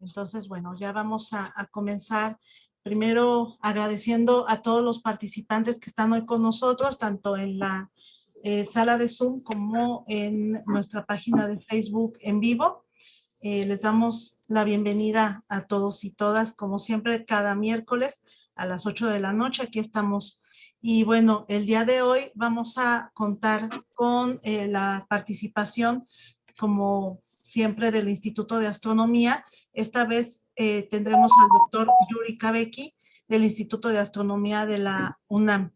Entonces, bueno, ya vamos a comenzar. Primero, agradeciendo a todos los participantes que están hoy con nosotros, tanto en la sala de Zoom como en nuestra página de Facebook en vivo. Les damos la bienvenida a todos y todas, como siempre, cada miércoles a las 8 de la noche. Aquí estamos. Y bueno, el día de hoy vamos a contar con la participación, como siempre, del Instituto de Astronomía. Esta vez tendremos al doctor Yuri Kabeki del Instituto de Astronomía de la UNAM.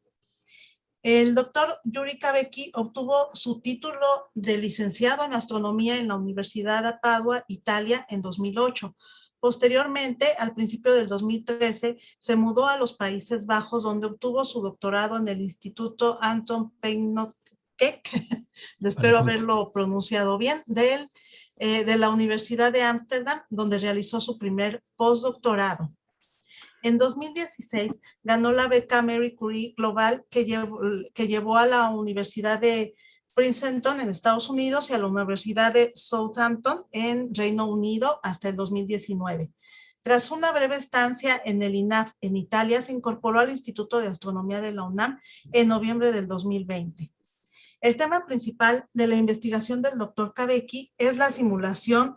El doctor Yuri Kabeki obtuvo su título de licenciado en astronomía en la Universidad de Padua, Italia, en 2008. Posteriormente, al principio del 2013, se mudó a los Países Bajos, donde obtuvo su doctorado en el Instituto Anton Pannekoek, espero haberlo pronunciado bien, de la Universidad de Ámsterdam, donde realizó su primer postdoctorado. En 2016 ganó la beca Marie Curie Global que llevó a la Universidad de Princeton en Estados Unidos y a la Universidad de Southampton en Reino Unido hasta el 2019. Tras una breve estancia en el INAF en Italia, se incorporó al Instituto de Astronomía de la UNAM en noviembre del 2020. El tema principal de la investigación del doctor Kabeki es la simulación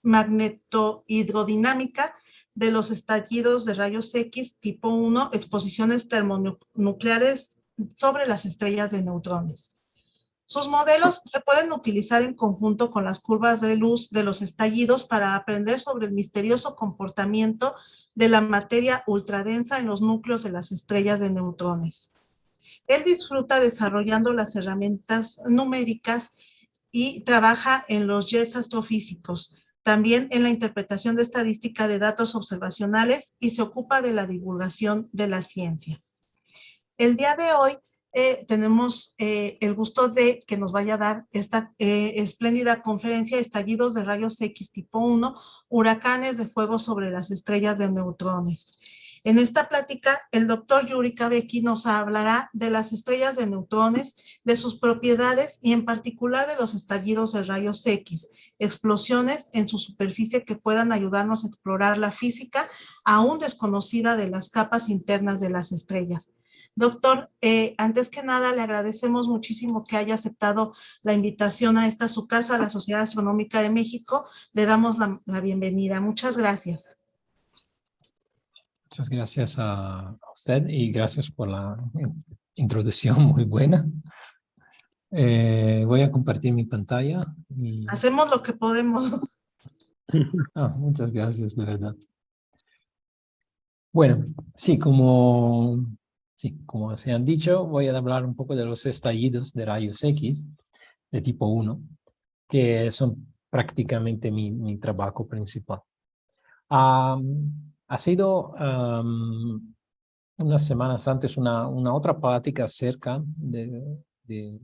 magnetohidrodinámica de los estallidos de rayos X tipo 1, exposiciones termonucleares sobre las estrellas de neutrones. Sus modelos se pueden utilizar en conjunto con las curvas de luz de los estallidos para aprender sobre el misterioso comportamiento de la materia ultradensa en los núcleos de las estrellas de neutrones. Él disfruta desarrollando las herramientas numéricas y trabaja en los jets astrofísicos, también en la interpretación de estadística de datos observacionales y se ocupa de la divulgación de la ciencia. El día de hoy tenemos el gusto de que nos vaya a dar esta espléndida conferencia, estallidos de rayos X tipo 1, huracanes de fuego sobre las estrellas de neutrones. En esta plática, el doctor Yuri Kabeki nos hablará de las estrellas de neutrones, de sus propiedades y en particular de los estallidos de rayos X, explosiones en su superficie que puedan ayudarnos a explorar la física aún desconocida de las capas internas de las estrellas. Doctor, antes que nada le agradecemos muchísimo que haya aceptado la invitación a esta su casa, a la Sociedad Astronómica de México. Le damos la bienvenida. Muchas gracias. Muchas gracias a usted y gracias por la introducción muy buena. Voy a compartir mi pantalla. Hacemos lo que podemos. Muchas gracias, de verdad. Bueno, sí, como se han dicho, voy a hablar un poco de los estallidos de rayos X de tipo 1, que son prácticamente mi trabajo principal. Ha sido unas semanas antes una otra plática acerca de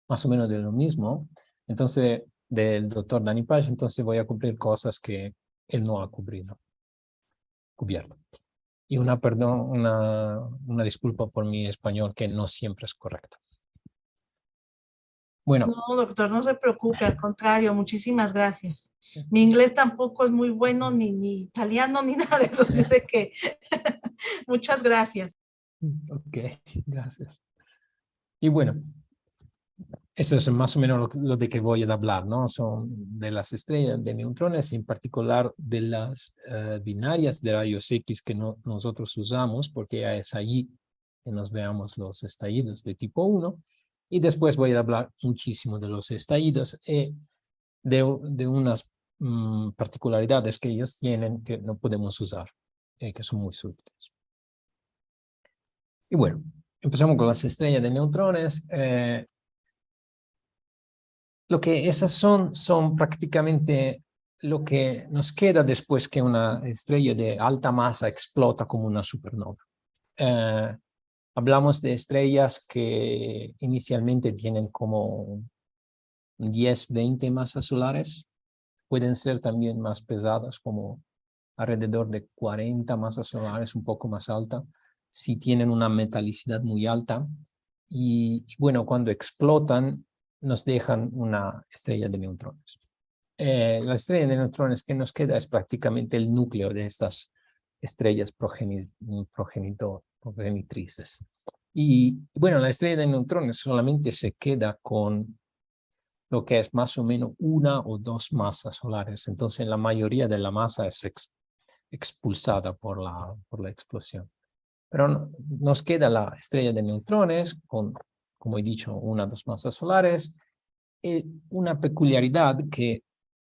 más o menos de lo mismo, entonces del doctor Danny Page, entonces voy a cubrir cosas que él no ha cubierto. Y una disculpa por mi español, que no siempre es correcto. Bueno. No, doctor, no se preocupe, al contrario, muchísimas gracias. Mi inglés tampoco es muy bueno, ni mi italiano, ni nada de eso, así de que muchas gracias. Ok, gracias. Y bueno, eso es más o menos lo de que voy a hablar, ¿no? Son de las estrellas de neutrones, en particular de las binarias de rayos X que nosotros usamos, porque es allí que nos veamos los estallidos de tipo 1. Y después voy a hablar muchísimo de los estallidos y de unas particularidades que ellos tienen que no podemos usar, que son muy útiles. Y bueno, empezamos con las estrellas de neutrones. Lo que esas son prácticamente lo que nos queda después que una estrella de alta masa explota como una supernova. Hablamos de estrellas que inicialmente tienen como 10, 20 masas solares. Pueden ser también más pesadas, como alrededor de 40 masas solares, un poco más alta, si tienen una metalicidad muy alta. Y bueno, cuando explotan, nos dejan una estrella de neutrones. la estrella de neutrones que nos queda es prácticamente el núcleo de estas estrellas progenitrices. Y bueno, la estrella de neutrones solamente se queda con lo que es más o menos una o dos masas solares. Entonces la mayoría de la masa es expulsada por la explosión. Pero nos queda la estrella de neutrones con, como he dicho, una o dos masas solares. Una peculiaridad que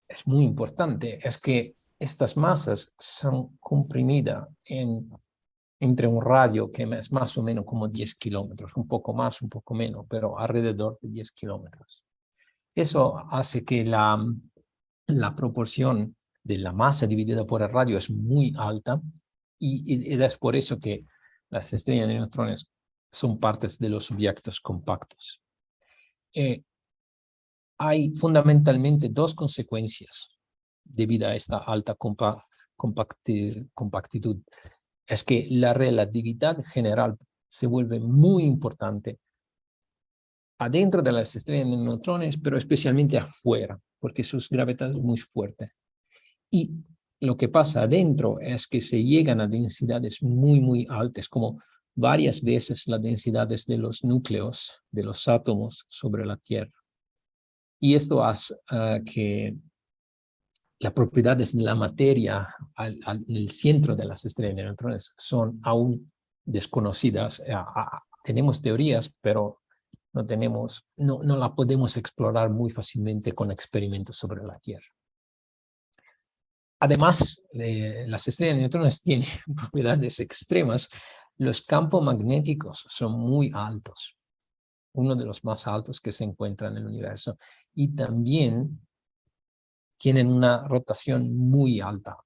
es muy importante es que estas masas son comprimidas entre un radio que es más o menos como 10 kilómetros, un poco más, un poco menos, pero alrededor de 10 kilómetros. Eso hace que la proporción de la masa dividida por el radio es muy alta y es por eso que las estrellas de neutrones son partes de los objetos compactos. Hay fundamentalmente dos consecuencias debido a esta alta compactitud. Es que la relatividad general se vuelve muy importante adentro de las estrellas de neutrones, pero especialmente afuera, porque su gravedad es muy fuerte. Y lo que pasa adentro es que se llegan a densidades muy, muy altas, como varias veces las densidades de los núcleos, de los átomos sobre la Tierra. Y esto hace que las propiedades de la materia en el centro de las estrellas de neutrones son aún desconocidas. Tenemos teorías, pero no la podemos explorar muy fácilmente con experimentos sobre la Tierra. Además, las estrellas de neutrones tienen propiedades extremas. Los campos magnéticos son muy altos, uno de los más altos que se encuentran en el universo. Y también tienen una rotación muy alta.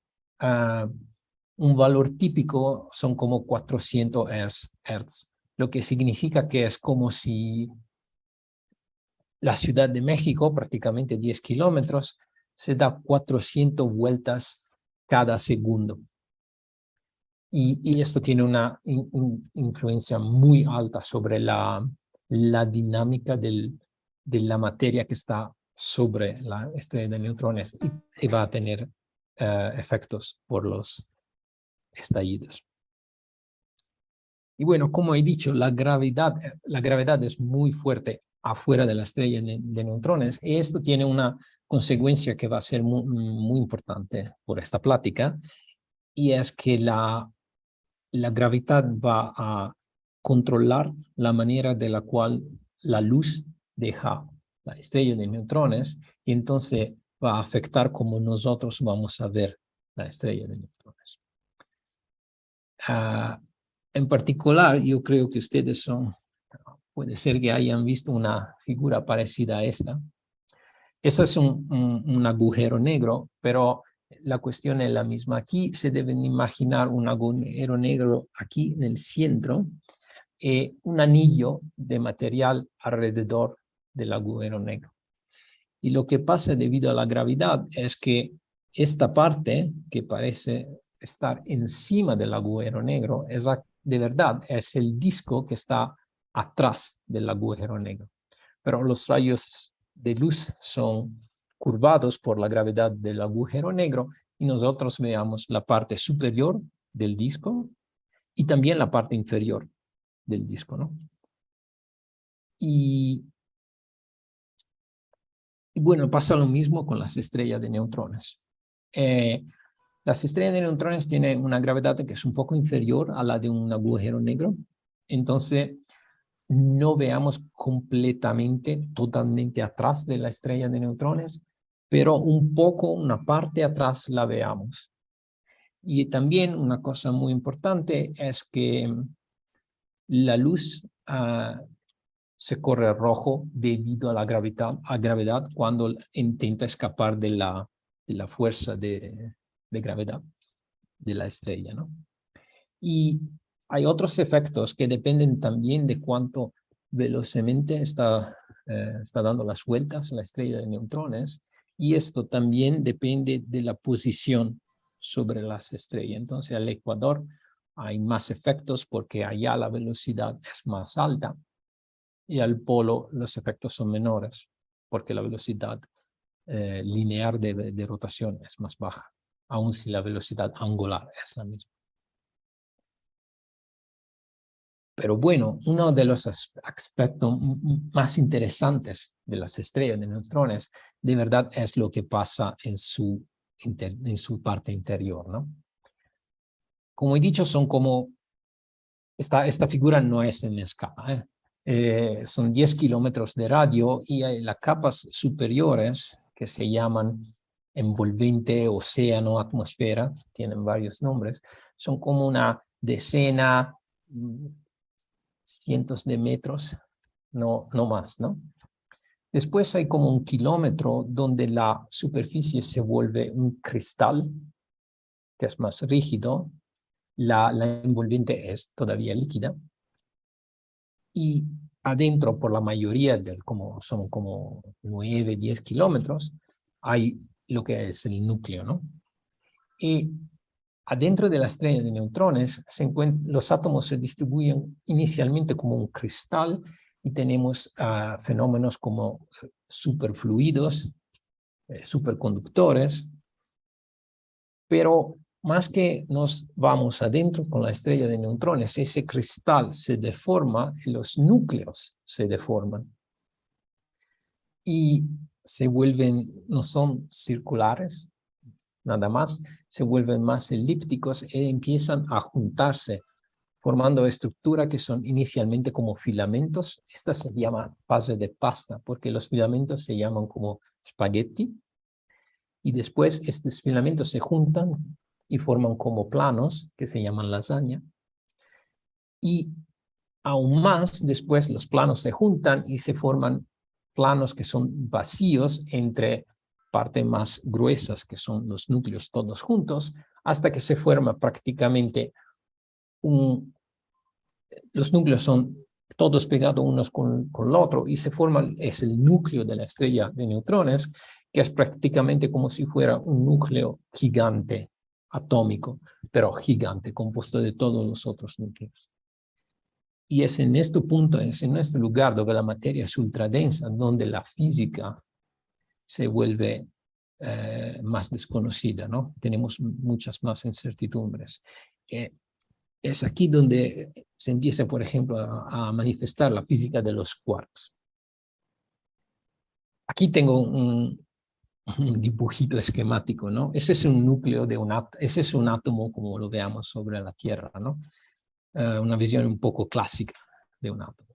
Un valor típico son como 400 Hz, lo que significa que es como si la Ciudad de México, prácticamente 10 kilómetros, se da 400 vueltas cada segundo. Y esto tiene una influencia muy alta sobre la dinámica de la materia que está sobre la estrella de neutrones y va a tener efectos por los estallidos. Y bueno, como he dicho, la gravedad es muy fuerte afuera de la estrella de neutrones y esto tiene una consecuencia que va a ser muy importante por esta plática, y es que la gravedad va a controlar la manera de la cual la luz deja la estrella de neutrones y entonces va a afectar cómo nosotros vamos a ver la estrella de neutrones. En particular, yo creo que ustedes puede ser que hayan visto una figura parecida a esta. Eso es un agujero negro, pero la cuestión es la misma. Aquí se deben imaginar un agujero negro aquí en el centro y un anillo de material alrededor del agujero negro. Y lo que pasa debido a la gravedad es que esta parte que parece estar encima del agujero negro de verdad es el disco que está atrás del agujero negro. Pero los rayos de luz son curvados por la gravedad del agujero negro y nosotros veamos la parte superior del disco y también la parte inferior del disco, ¿no? Y bueno, pasa lo mismo con las estrellas de neutrones. Las estrellas de neutrones tienen una gravedad que es un poco inferior a la de un agujero negro. Entonces, no veamos totalmente atrás de la estrella de neutrones, pero un poco, una parte atrás la veamos. Y también una cosa muy importante es que la luz se corre rojo debido a la gravedad cuando intenta escapar de la fuerza de gravedad de la estrella, ¿no? Y hay otros efectos que dependen también de cuánto velozmente está dando las vueltas la estrella de neutrones, y esto también depende de la posición sobre las estrellas. Entonces, al ecuador hay más efectos porque allá la velocidad es más alta, y al polo los efectos son menores porque la velocidad lineal de rotación es más baja, aun si la velocidad angular es la misma. Pero bueno, uno de los aspectos más interesantes de las estrellas de neutrones, de verdad, es lo que pasa en su parte interior, ¿no? Como he dicho, son como, esta figura no es en escala, son 10 kilómetros de radio y hay las capas superiores que se llaman envolvente, océano, atmósfera, tienen varios nombres, son como una decena, cientos de metros, no más, ¿no? Después hay como 1 kilómetro donde la superficie se vuelve un cristal, que es más rígido, la envolvente es todavía líquida, y adentro, por la mayoría, son como 9, 10 kilómetros, hay lo que es el núcleo, ¿no? Y adentro de la estrella de neutrones, los átomos se distribuyen inicialmente como un cristal y tenemos fenómenos como superfluidos, superconductores, pero más que nos vamos adentro con la estrella de neutrones, ese cristal se deforma y los núcleos se deforman. Y se vuelven, no son circulares, nada más, se vuelven más elípticos e empiezan a juntarse, formando estructuras que son inicialmente como filamentos. Esta se llama fase de pasta, porque los filamentos se llaman como espagueti, y después estos filamentos se juntan y forman como planos, que se llaman lasaña, y aún más después los planos se juntan y se forman planos que son vacíos entre partes más gruesas, que son los núcleos todos juntos, hasta que se forma prácticamente los núcleos son todos pegados unos con el otro y se forma, es el núcleo de la estrella de neutrones, que es prácticamente como si fuera un núcleo gigante, atómico, pero gigante, compuesto de todos los otros núcleos. Y es en este punto, es en este lugar donde la materia es ultradensa, donde la física se vuelve más desconocida, ¿no? Tenemos muchas más incertidumbres. Es aquí donde se empieza, por ejemplo, a manifestar la física de los quarks. Aquí tengo un dibujito esquemático, ¿no? Ese es un núcleo de ese es un átomo como lo veamos sobre la Tierra, ¿no? Una visión un poco clásica de un átomo.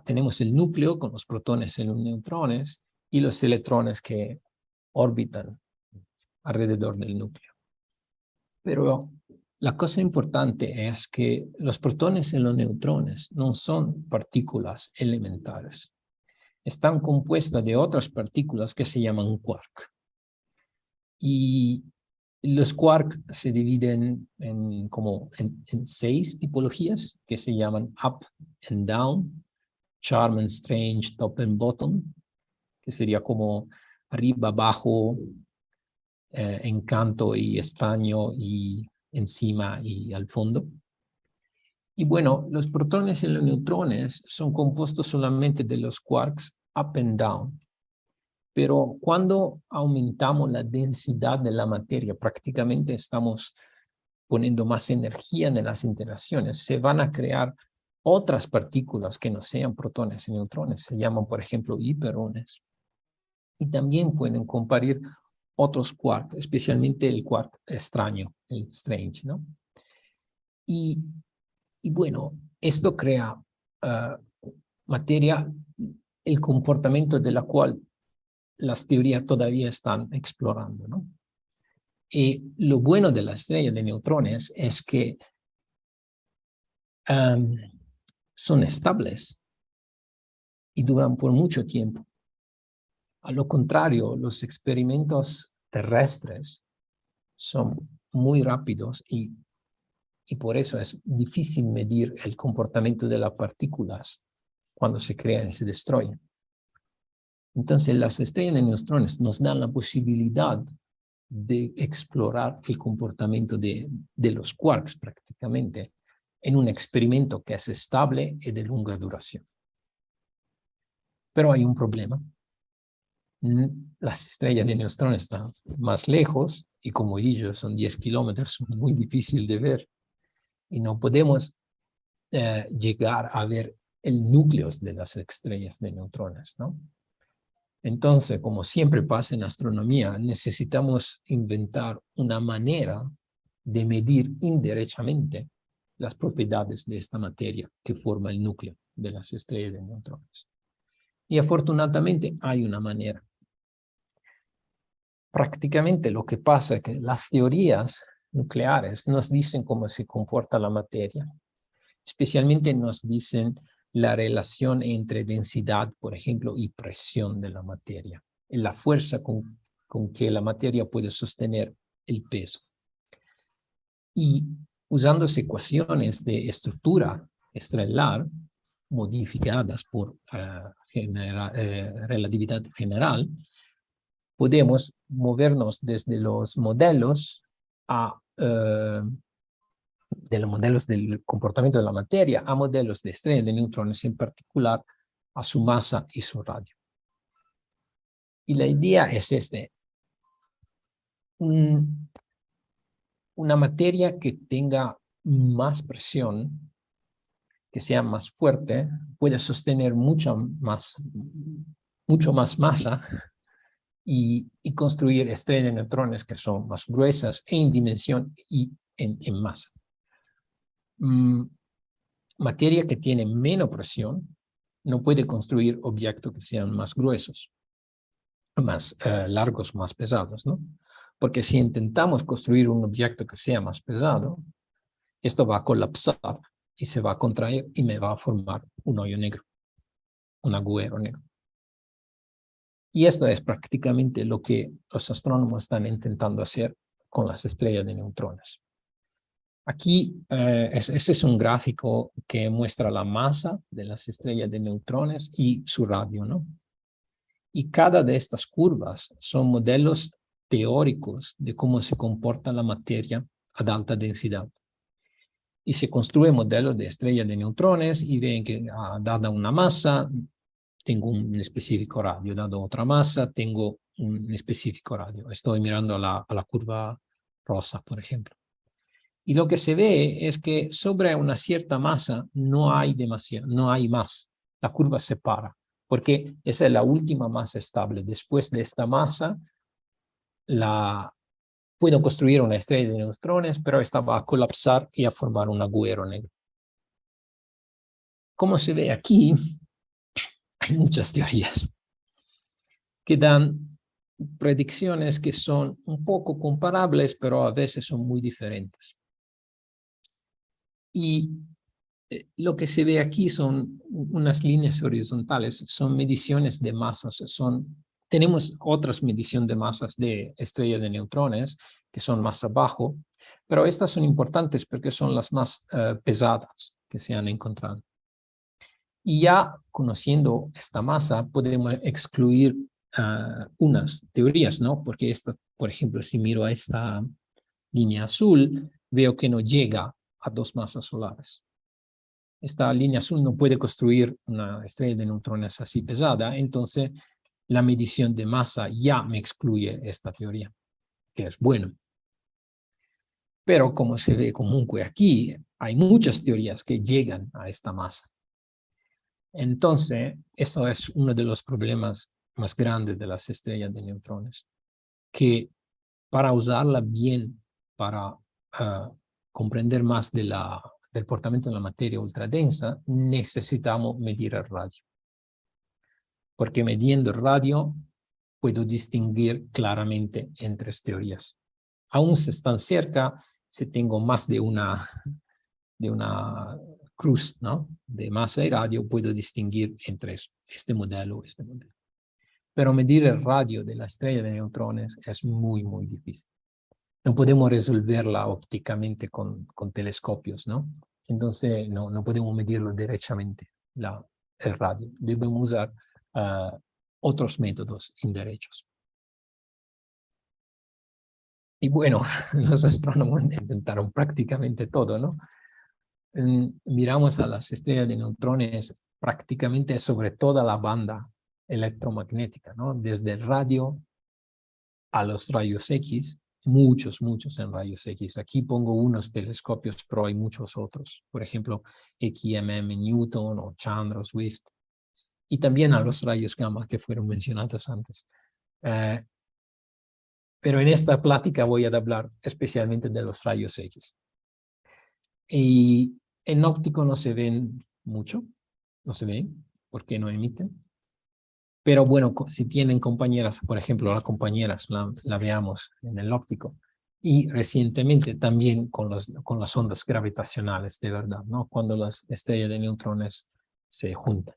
Tenemos el núcleo con los protones y los neutrones y los electrones que orbitan alrededor del núcleo. Pero la cosa importante es que los protones y los neutrones no son partículas elementales. Están compuestas de otras partículas que se llaman quark. Y los quark se dividen en 6 tipologías que se llaman up and down, charm and strange, top and bottom, que sería como arriba, abajo, encanto y extraño, y encima y al fondo. Y bueno, los protones y los neutrones son compuestos solamente de los quarks up and down. Pero cuando aumentamos la densidad de la materia, prácticamente estamos poniendo más energía en las interacciones, se van a crear otras partículas que no sean protones y neutrones, se llaman, por ejemplo, hiperones. Y también pueden compartir otros quarks, especialmente el quark extraño, el strange, ¿no? Y bueno, esto crea materia, el comportamiento de la cual las teorías todavía están explorando, ¿no? Y lo bueno de la estrella de neutrones es que son estables y duran por mucho tiempo. A lo contrario, los experimentos terrestres son muy rápidos y por eso es difícil medir el comportamiento de las partículas cuando se crean y se destruyen. Entonces, las estrellas de neutrones nos dan la posibilidad de explorar el comportamiento de los quarks prácticamente en un experimento que es estable y de larga duración. Pero hay un problema. Las estrellas de neutrones están más lejos y como ellos son 10 kilómetros, muy difícil de ver. Y no podemos llegar a ver el núcleo de las estrellas de neutrones, ¿no? Entonces, como siempre pasa en astronomía, necesitamos inventar una manera de medir indirectamente las propiedades de esta materia que forma el núcleo de las estrellas de neutrones. Y afortunadamente hay una manera. Prácticamente lo que pasa es que las teorías nucleares nos dicen cómo se comporta la materia. Especialmente nos dicen la relación entre densidad, por ejemplo, y presión de la materia, y la fuerza con que la materia puede sostener el peso. Y usando ecuaciones de estructura estelar modificadas por relatividad general, podemos movernos desde los modelos de los modelos del comportamiento de la materia a modelos de estrellas de neutrones, en particular a su masa y su radio. Y la idea es una materia que tenga más presión, que sea más fuerte, puede sostener mucho más masa y construir estrellas de neutrones que son más gruesas en dimensión y en masa. Materia que tiene menos presión no puede construir objetos que sean más gruesos, más largos, más pesados, ¿no? Porque si intentamos construir un objeto que sea más pesado, esto va a colapsar y se va a contraer y me va a formar un hoyo negro, un agujero negro. Y esto es prácticamente lo que los astrónomos están intentando hacer con las estrellas de neutrones. Aquí, ese es un gráfico que muestra la masa de las estrellas de neutrones y su radio, ¿no? Y cada de estas curvas son modelos teóricos de cómo se comporta la materia a alta densidad. Y se construyen modelos de estrellas de neutrones y ven que dada una masa, tengo un específico radio, dado otra masa, tengo un específico radio. Estoy mirando a la curva rosa, por ejemplo. Y lo que se ve es que sobre una cierta masa no hay demasiado, no hay más. La curva se para, porque esa es la última masa estable. Después de esta masa, puedo construir una estrella de neutrones, pero esta va a colapsar y a formar un agujero negro. Como se ve aquí, hay muchas teorías que dan predicciones que son un poco comparables, pero a veces son muy diferentes. Y lo que se ve aquí son unas líneas horizontales, son mediciones de masas, tenemos otras mediciones de masas de estrellas de neutrones que son más abajo, pero estas son importantes porque son las más pesadas que se han encontrado. Y ya conociendo esta masa podemos excluir unas teorías, ¿no? Porque por ejemplo, si miro a esta línea azul, veo que no llega a 2 masas solares. Esta línea azul no puede construir una estrella de neutrones así pesada, entonces la medición de masa ya me excluye esta teoría, que es bueno. Pero como se ve común que aquí, hay muchas teorías que llegan a esta masa. Entonces, eso es uno de los problemas más grandes de las estrellas de neutrones, que para usarla bien, para comprender más del comportamiento de la materia ultradensa, necesitamos medir el radio. Porque midiendo el radio, puedo distinguir claramente entre teorías. Aún si están cerca, si tengo más de una cruz, ¿no? De masa y radio, puedo distinguir entre este modelo y este modelo. Pero medir el radio de la estrella de neutrones es muy, muy difícil. No podemos resolverla ópticamente con telescopios, ¿no? Entonces, no podemos medirlo derechamente, el radio. Debemos usar otros métodos inderechos. Y bueno, los astrónomos inventaron prácticamente todo, ¿no? Miramos a las estrellas de neutrones prácticamente sobre toda la banda electromagnética, ¿no? Desde el radio a los rayos X, muchos en rayos X. Aquí pongo unos telescopios, pero hay muchos otros. Por ejemplo, XMM Newton o Chandra Swift. Y también a los rayos gamma que fueron mencionados antes. Pero en esta plática voy a hablar especialmente de los rayos X. Y en óptico no se ven mucho, no se ven porque no emiten. Pero bueno, si tienen compañeras, por ejemplo, las compañeras la veamos en el óptico. Y recientemente también con las ondas gravitacionales, de verdad, ¿no? Cuando las estrellas de neutrones se juntan.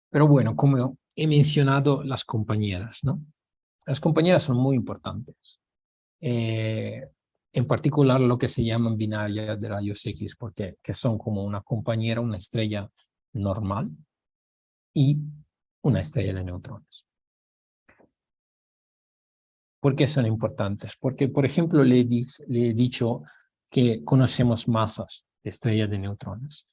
Pero bueno, como he mencionado, las compañeras, ¿no? Las compañeras son muy importantes. En particular lo que se llaman binarias de rayos X, porque que son como una compañera, una estrella normal y una estrella de neutrones. ¿Por qué son importantes? Porque, por ejemplo, le he dicho que conocemos masas de estrellas de neutrones.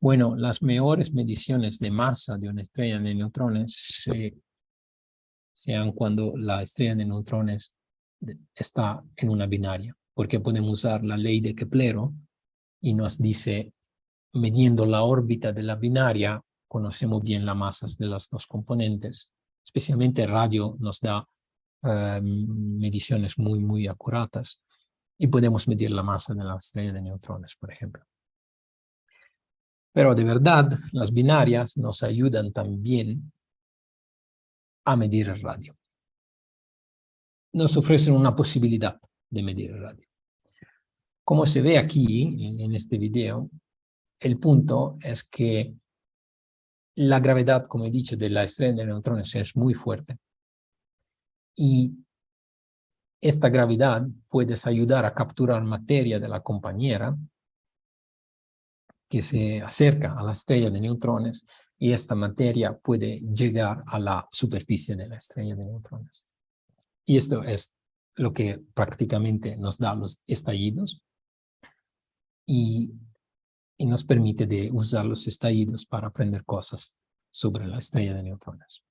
Bueno, las mejores mediciones de masa de una estrella de neutrones sean cuando la estrella de neutrones está en una binaria, porque podemos usar la ley de Kepler y nos dice, midiendo la órbita de la binaria, conocemos bien las masas de los dos componentes. Especialmente radio nos da mediciones muy acuratas y podemos medir la masa de la estrella de neutrones, por ejemplo. Pero de verdad, las binarias nos ayudan también a medir el radio. Nos ofrecen una posibilidad de medir el radio. Como se ve aquí en este video, el punto es que la gravedad, como he dicho, de la estrella de neutrones es muy fuerte. Y esta gravedad puede ayudar a capturar materia de la compañera que se acerca a la estrella de neutrones y esta materia puede llegar a la superficie de la estrella de neutrones. Y esto es lo que prácticamente nos da los estallidos y nos permite de usar los estallidos para aprender cosas sobre la estrella de neutrones.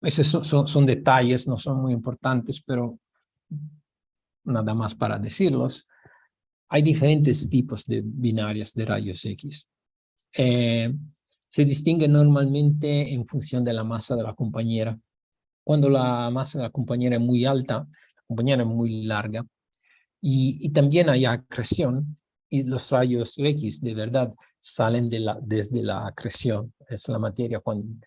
Esos son detalles, no son muy importantes, pero nada más para decirlos. Hay diferentes tipos de binarias de rayos X. Se distinguen normalmente en función de la masa de la compañera. Cuando la masa de la compañera es muy alta, la compañera es muy larga, y también hay acreción, y los rayos X de verdad salen desde la acreción. Es la materia cuando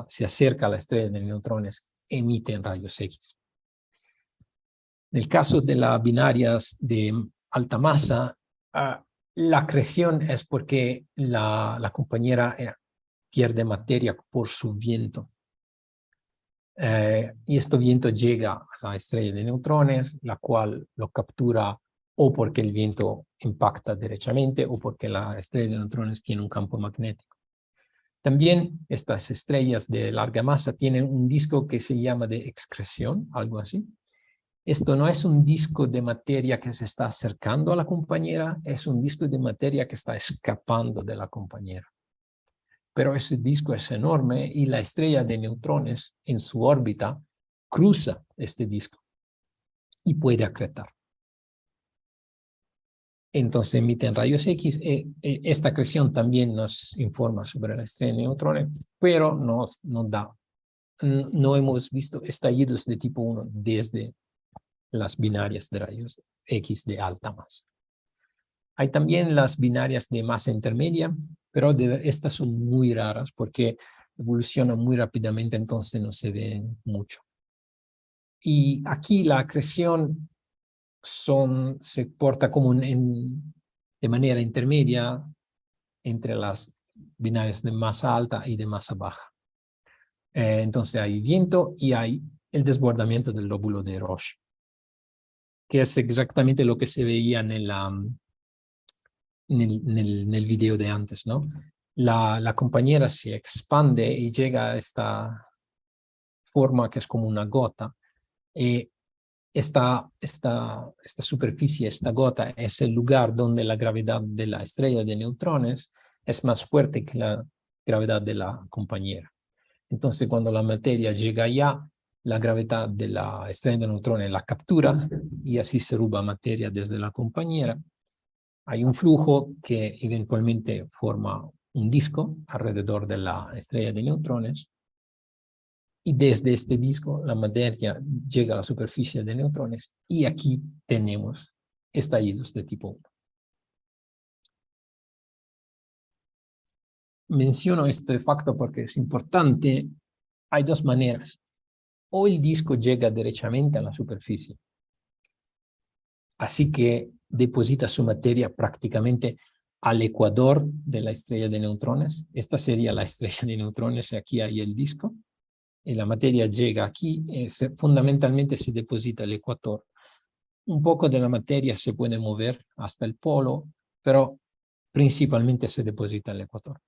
se acerca a la estrella de neutrones, emiten rayos X. En el caso de las binarias de alta masa, la acreción es porque la compañera pierde materia por su viento. Y este viento llega a la estrella de neutrones, la cual lo captura o porque el viento impacta derechamente o porque la estrella de neutrones tiene un campo magnético. También estas estrellas de larga masa tienen un disco que se llama de excreción, algo así. Esto no es un disco de materia que se está acercando a la compañera, es un disco de materia que está escapando de la compañera. Pero ese disco es enorme y la estrella de neutrones en su órbita cruza este disco y puede acretar. Entonces emiten rayos X. Esta acreción también nos informa sobre la estrella de neutrones, pero no hemos visto estallidos de tipo 1 desde las binarias de rayos X de alta masa. Hay también las binarias de masa intermedia, pero estas son muy raras porque evolucionan muy rápidamente, entonces no se ven mucho. Y aquí la acreción se porta como de manera intermedia entre las binarias de masa alta y de masa baja. Entonces hay viento y hay el desbordamiento del lóbulo de Roche, que es exactamente lo que se veía en el video de antes, ¿no? La compañera se expande y llega a esta forma que es como una gota. esta superficie, esta gota, es el lugar donde la gravedad de la estrella de neutrones es más fuerte que la gravedad de la compañera. Entonces, cuando la materia llega allá, la gravedad de la estrella de neutrones la captura y así se roba materia desde la compañera. Hay un flujo que eventualmente forma un disco alrededor de la estrella de neutrones y desde este disco la materia llega a la superficie de neutrones y aquí tenemos estallidos de tipo 1. Menciono este facto porque es importante. Hay dos maneras. O el disco llega derechamente a la superficie, así que deposita su materia prácticamente al ecuador de la estrella de neutrones. Esta sería la estrella de neutrones y aquí hay el disco. Y la materia llega aquí, fundamentalmente se deposita al ecuador. Un poco de la materia se puede mover hasta el polo, pero principalmente se deposita al ecuador.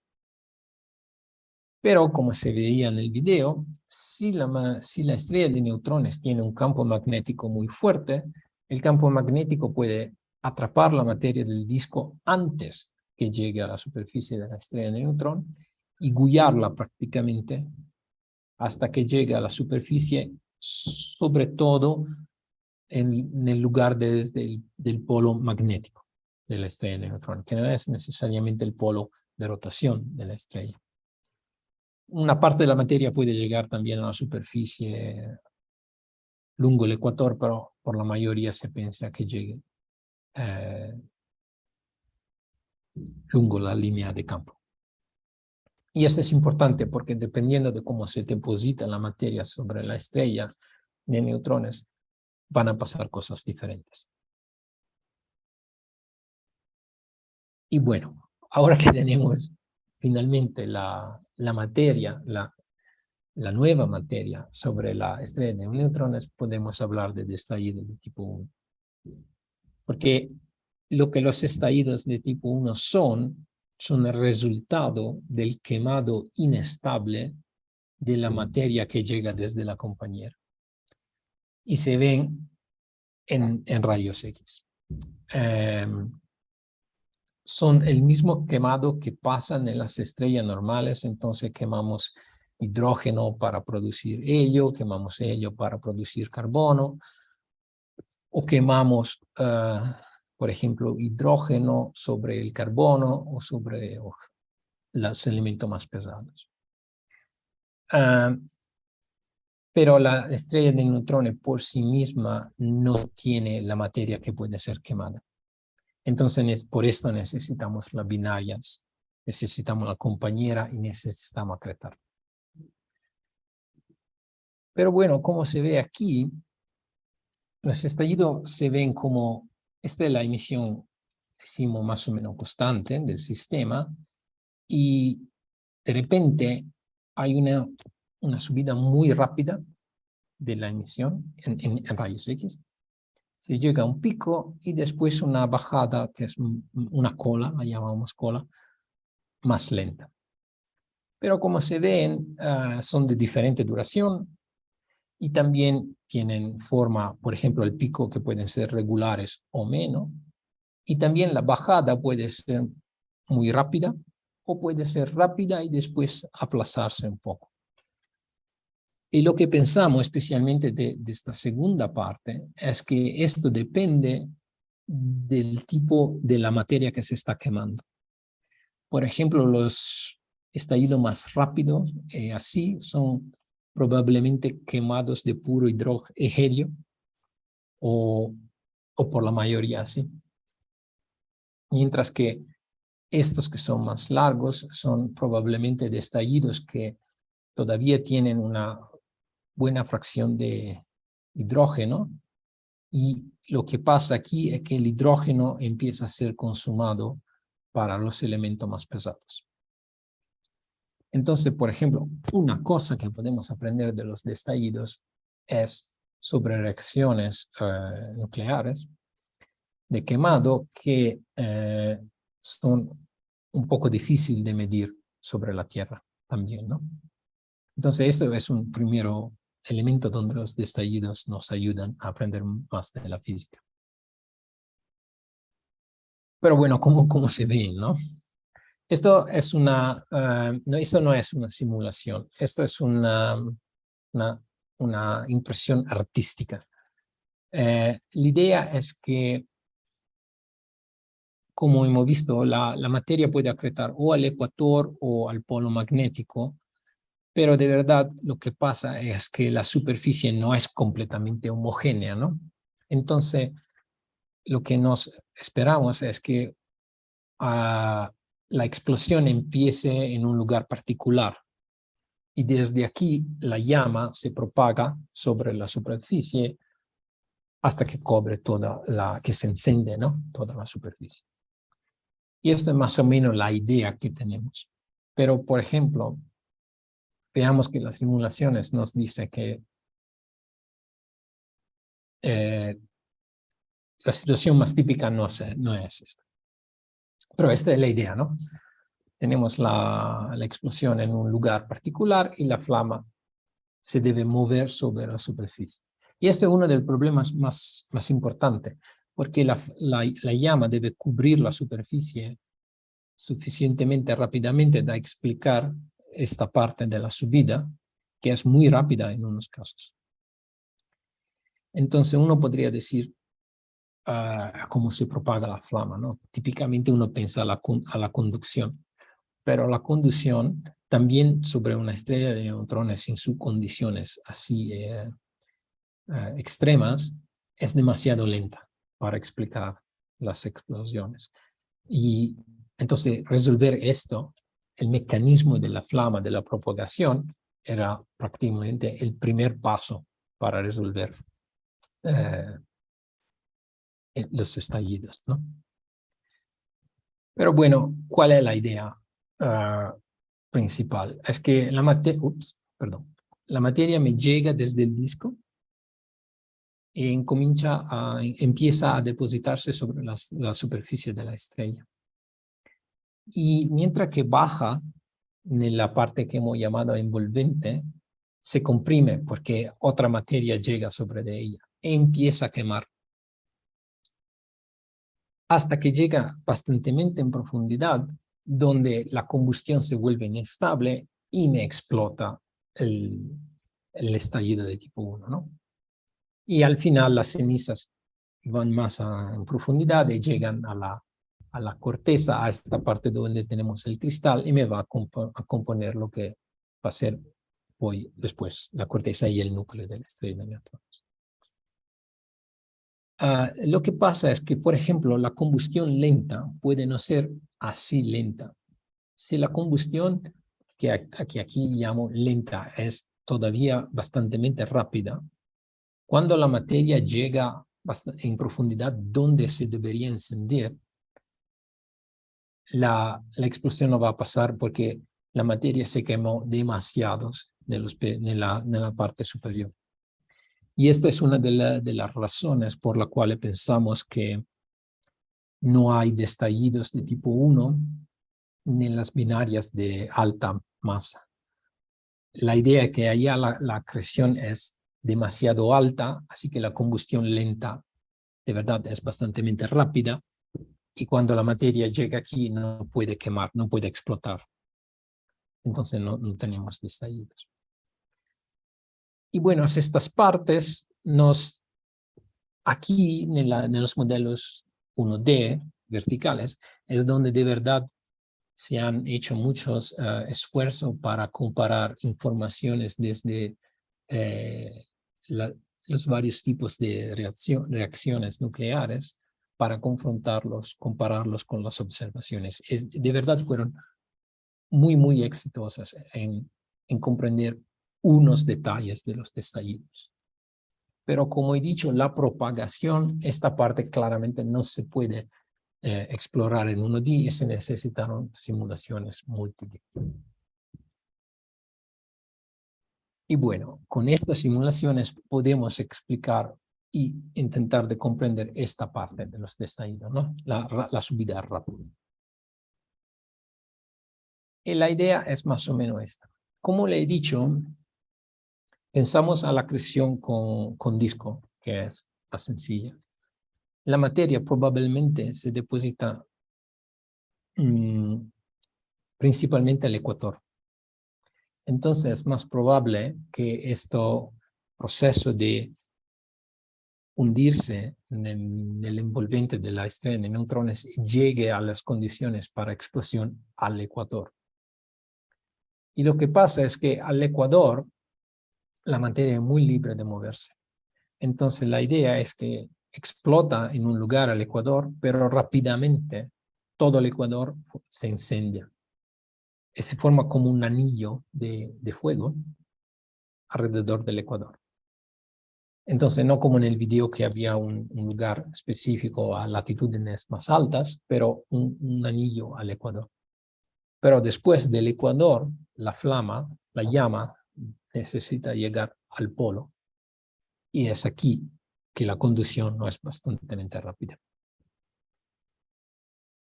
Pero como se veía en el video, si la estrella de neutrones tiene un campo magnético muy fuerte, el campo magnético puede atrapar la materia del disco antes que llegue a la superficie de la estrella de neutrón y gullarla prácticamente hasta que llegue a la superficie, sobre todo en el lugar del polo magnético de la estrella de neutrón, que no es necesariamente el polo de rotación de la estrella. Una parte de la materia puede llegar también a la superficie lungo el ecuador, pero por la mayoría se piensa que llegue lungo la línea de campo. Y esto es importante porque dependiendo de cómo se deposita la materia sobre la estrella de neutrones, van a pasar cosas diferentes. Y bueno, ahora que tenemos finalmente la materia, la nueva materia sobre la estrella de neutrones, podemos hablar de estallido de tipo 1. Porque lo que los estallidos de tipo 1 son el resultado del quemado inestable de la materia que llega desde la compañera. Y se ven en rayos X. Son el mismo quemado que pasan en las estrellas normales, entonces quemamos hidrógeno para producir helio, quemamos helio para producir carbono, o quemamos, por ejemplo, hidrógeno sobre el carbono o sobre los elementos más pesados. Pero la estrella de neutrones por sí misma no tiene la materia que puede ser quemada. Entonces, por esto necesitamos las binarias, necesitamos la compañera y necesitamos acretar. Pero bueno, como se ve aquí, los estallidos se ven como, esta es la emisión, decimos, más o menos constante del sistema, y de repente hay una subida muy rápida de la emisión en rayos X. Se llega a un pico y después una bajada, que es una cola, la llamamos cola, más lenta. Pero como se ven, son de diferente duración y también tienen forma, por ejemplo, el pico que pueden ser regulares o menos, y también la bajada puede ser muy rápida o puede ser rápida y después aplazarse un poco. Y lo que pensamos especialmente de esta segunda parte es que esto depende del tipo de la materia que se está quemando. Por ejemplo, los estallidos más rápidos, así, son probablemente quemados de puro hidrógeno, helio, o por la mayoría así. Mientras que estos que son más largos son probablemente de estallidos que todavía tienen una buena fracción de hidrógeno, y lo que pasa aquí es que el hidrógeno empieza a ser consumado para los elementos más pesados. Entonces, por ejemplo, una cosa que podemos aprender de los estallidos es sobre reacciones nucleares de quemado que son un poco difíciles de medir sobre la Tierra también, ¿no? Entonces, esto es un primero elemento donde los estallidos nos ayudan a aprender más de la física. Pero bueno, ¿cómo se ve, no? Esto es esto no es una simulación, esto es una impresión artística. La idea es que, como hemos visto, la materia puede acretar o al ecuador o al polo magnético, pero de verdad lo que pasa es que la superficie no es completamente homogénea, ¿no? Entonces, lo que nos esperamos es que la explosión empiece en un lugar particular y desde aquí la llama se propaga sobre la superficie hasta que cobre que se enciende, ¿no? Toda la superficie. Y esto es más o menos la idea que tenemos. Pero, por ejemplo, veamos que las simulaciones nos dicen que la situación más típica no es esta. Pero esta es la idea, ¿no? Tenemos la explosión en un lugar particular y la flama se debe mover sobre la superficie. Y este es uno de los problemas más importantes, porque la llama debe cubrir la superficie suficientemente rápidamente para explicar esta parte de la subida, que es muy rápida en unos casos. Entonces uno podría decir cómo se propaga la flama, ¿no? Típicamente uno piensa a la conducción, pero la conducción también sobre una estrella de neutrones en sus condiciones así extremas es demasiado lenta para explicar las explosiones. Y entonces resolver esto, el mecanismo de la flama, de la propagación, era prácticamente el primer paso para resolver los estallidos, ¿no? Pero bueno, ¿cuál es la idea principal? Es que la materia me llega desde el disco y empieza a depositarse sobre la superficie de la estrella. Y mientras que baja en la parte que hemos llamado envolvente, se comprime porque otra materia llega sobre de ella e empieza a quemar. Hasta que llega bastante en profundidad, donde la combustión se vuelve inestable y me explota el estallido de tipo 1, ¿no? Y al final las cenizas van más en profundidad y llegan a la corteza, a esta parte donde tenemos el cristal, y me va a componer lo que va a ser hoy después la corteza y el núcleo de la estrella de neutrones. Lo que pasa es que, por ejemplo, la combustión lenta puede no ser así lenta. Si la combustión, que aquí llamo lenta, es todavía bastante rápida, cuando la materia llega en profundidad donde se debería encender, la explosión no va a pasar porque la materia se quemó demasiado en la parte superior. Y esta es una de las razones por las cuales pensamos que no hay estallidos de tipo 1 en las binarias de alta masa. La idea es que allá la acreción es demasiado alta, así que la combustión lenta de verdad es bastante rápida, y cuando la materia llega aquí no puede quemar, no puede explotar. Entonces no tenemos estallidos. Y bueno, estas partes aquí en los modelos 1D verticales es donde de verdad se han hecho muchos esfuerzos para comparar informaciones desde los varios tipos de reacciones nucleares para compararlos con las observaciones. De verdad fueron muy exitosas en comprender unos detalles de los estallidos. Pero como he dicho, la propagación, esta parte claramente no se puede explorar en 1D y se necesitaron simulaciones múltiples. Y bueno, con estas simulaciones podemos explicar y intentar de comprender esta parte de los estallidos, ¿no? La subida rápida. Y la idea es más o menos esta. Como le he dicho, Pensamos a la acreción con disco, que es más sencilla. La materia probablemente se deposita principalmente al ecuador. Entonces es más probable que este proceso de hundirse en el envolvente de la estrella de neutrones llegue a las condiciones para explosión al ecuador. Y lo que pasa es que al ecuador la materia es muy libre de moverse. Entonces la idea es que explota en un lugar al ecuador, pero rápidamente todo el ecuador se incendia. Y se forma como un anillo de fuego alrededor del ecuador. Entonces, no como en el video que había un lugar específico a latitudes más altas, pero un anillo al ecuador. Pero después del ecuador, la flama, la llama, necesita llegar al polo. Y es aquí que la conducción no es bastante rápida.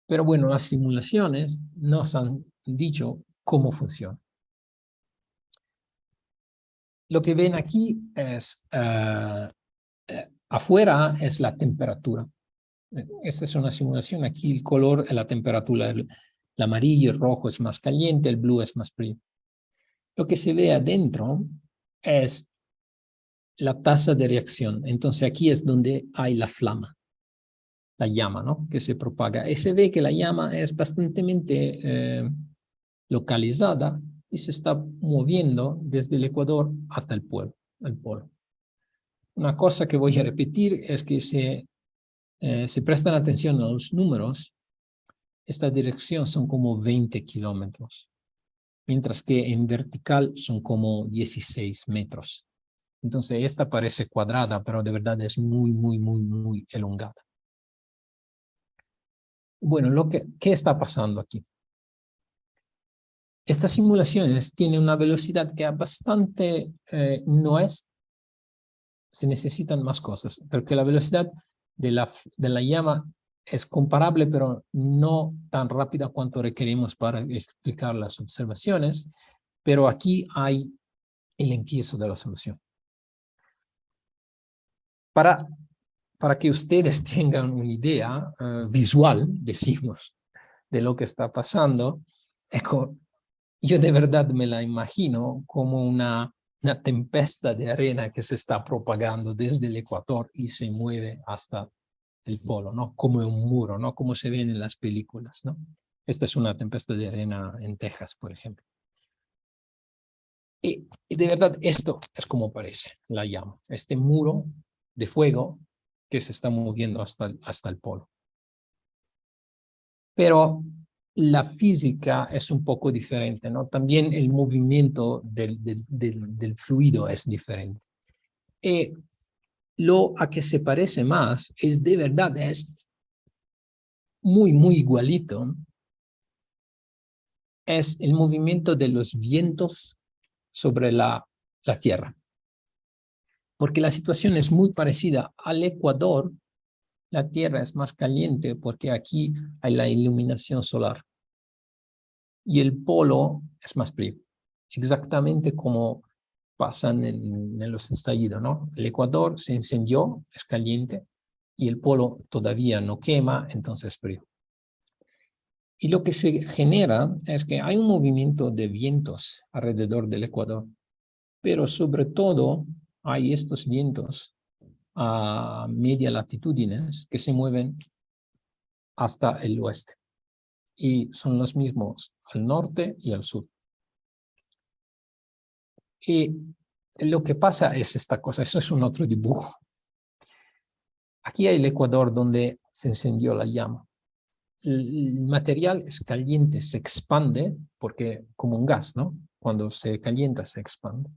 Pero bueno, las simulaciones nos han dicho cómo funciona. Lo que ven aquí es, afuera es la temperatura. Esta es una simulación. Aquí el color es la temperatura. El amarillo y el rojo es más caliente, el blue es más frío. Lo que se ve adentro es la tasa de reacción. Entonces aquí es donde hay la flama, la llama, ¿no? Que se propaga. Y se ve que la llama es bastante localizada y se está moviendo desde el ecuador hasta el polo. Una cosa que voy a repetir es que se prestan atención a los números. Esta dirección son como 20 kilómetros, mientras que en vertical son como 16 metros. Entonces esta parece cuadrada, pero de verdad es muy elongada. Bueno, ¿qué está pasando aquí? Estas simulaciones tienen una velocidad que es bastante, se necesitan más cosas, porque la velocidad de la llama es comparable, pero no tan rápida cuanto requerimos para explicar las observaciones, pero aquí hay el empiezo de la solución. Para que ustedes tengan una idea visual, decimos, de lo que está pasando, yo de verdad me la imagino como una tempesta de arena que se está propagando desde el ecuador y se mueve hasta el polo, ¿no? Como un muro, ¿no? Como se ven en las películas, ¿no? Esta es una tempesta de arena en Texas, por ejemplo. Y de verdad esto es como parece la llama, este muro de fuego que se está moviendo hasta el polo. Pero la física es un poco diferente, ¿no? También el movimiento del fluido es diferente. Lo a que se parece más es de verdad, es muy igualito, es el movimiento de los vientos sobre la Tierra. Porque la situación es muy parecida al Ecuador. La Tierra es más caliente porque aquí hay la iluminación solar. Y el polo es más frío. Exactamente como pasan en los estallidos, ¿no? El Ecuador se incendió, es caliente, y el polo todavía no quema, entonces es frío. Y lo que se genera es que hay un movimiento de vientos alrededor del Ecuador, pero sobre todo hay estos vientos a media latitudines que se mueven hasta el oeste. Y son los mismos al norte y al sur. Y lo que pasa es esta cosa, eso es un otro dibujo. Aquí hay el Ecuador donde se encendió la llama. El material es caliente, se expande, porque como un gas, ¿no? Cuando se calienta se expande.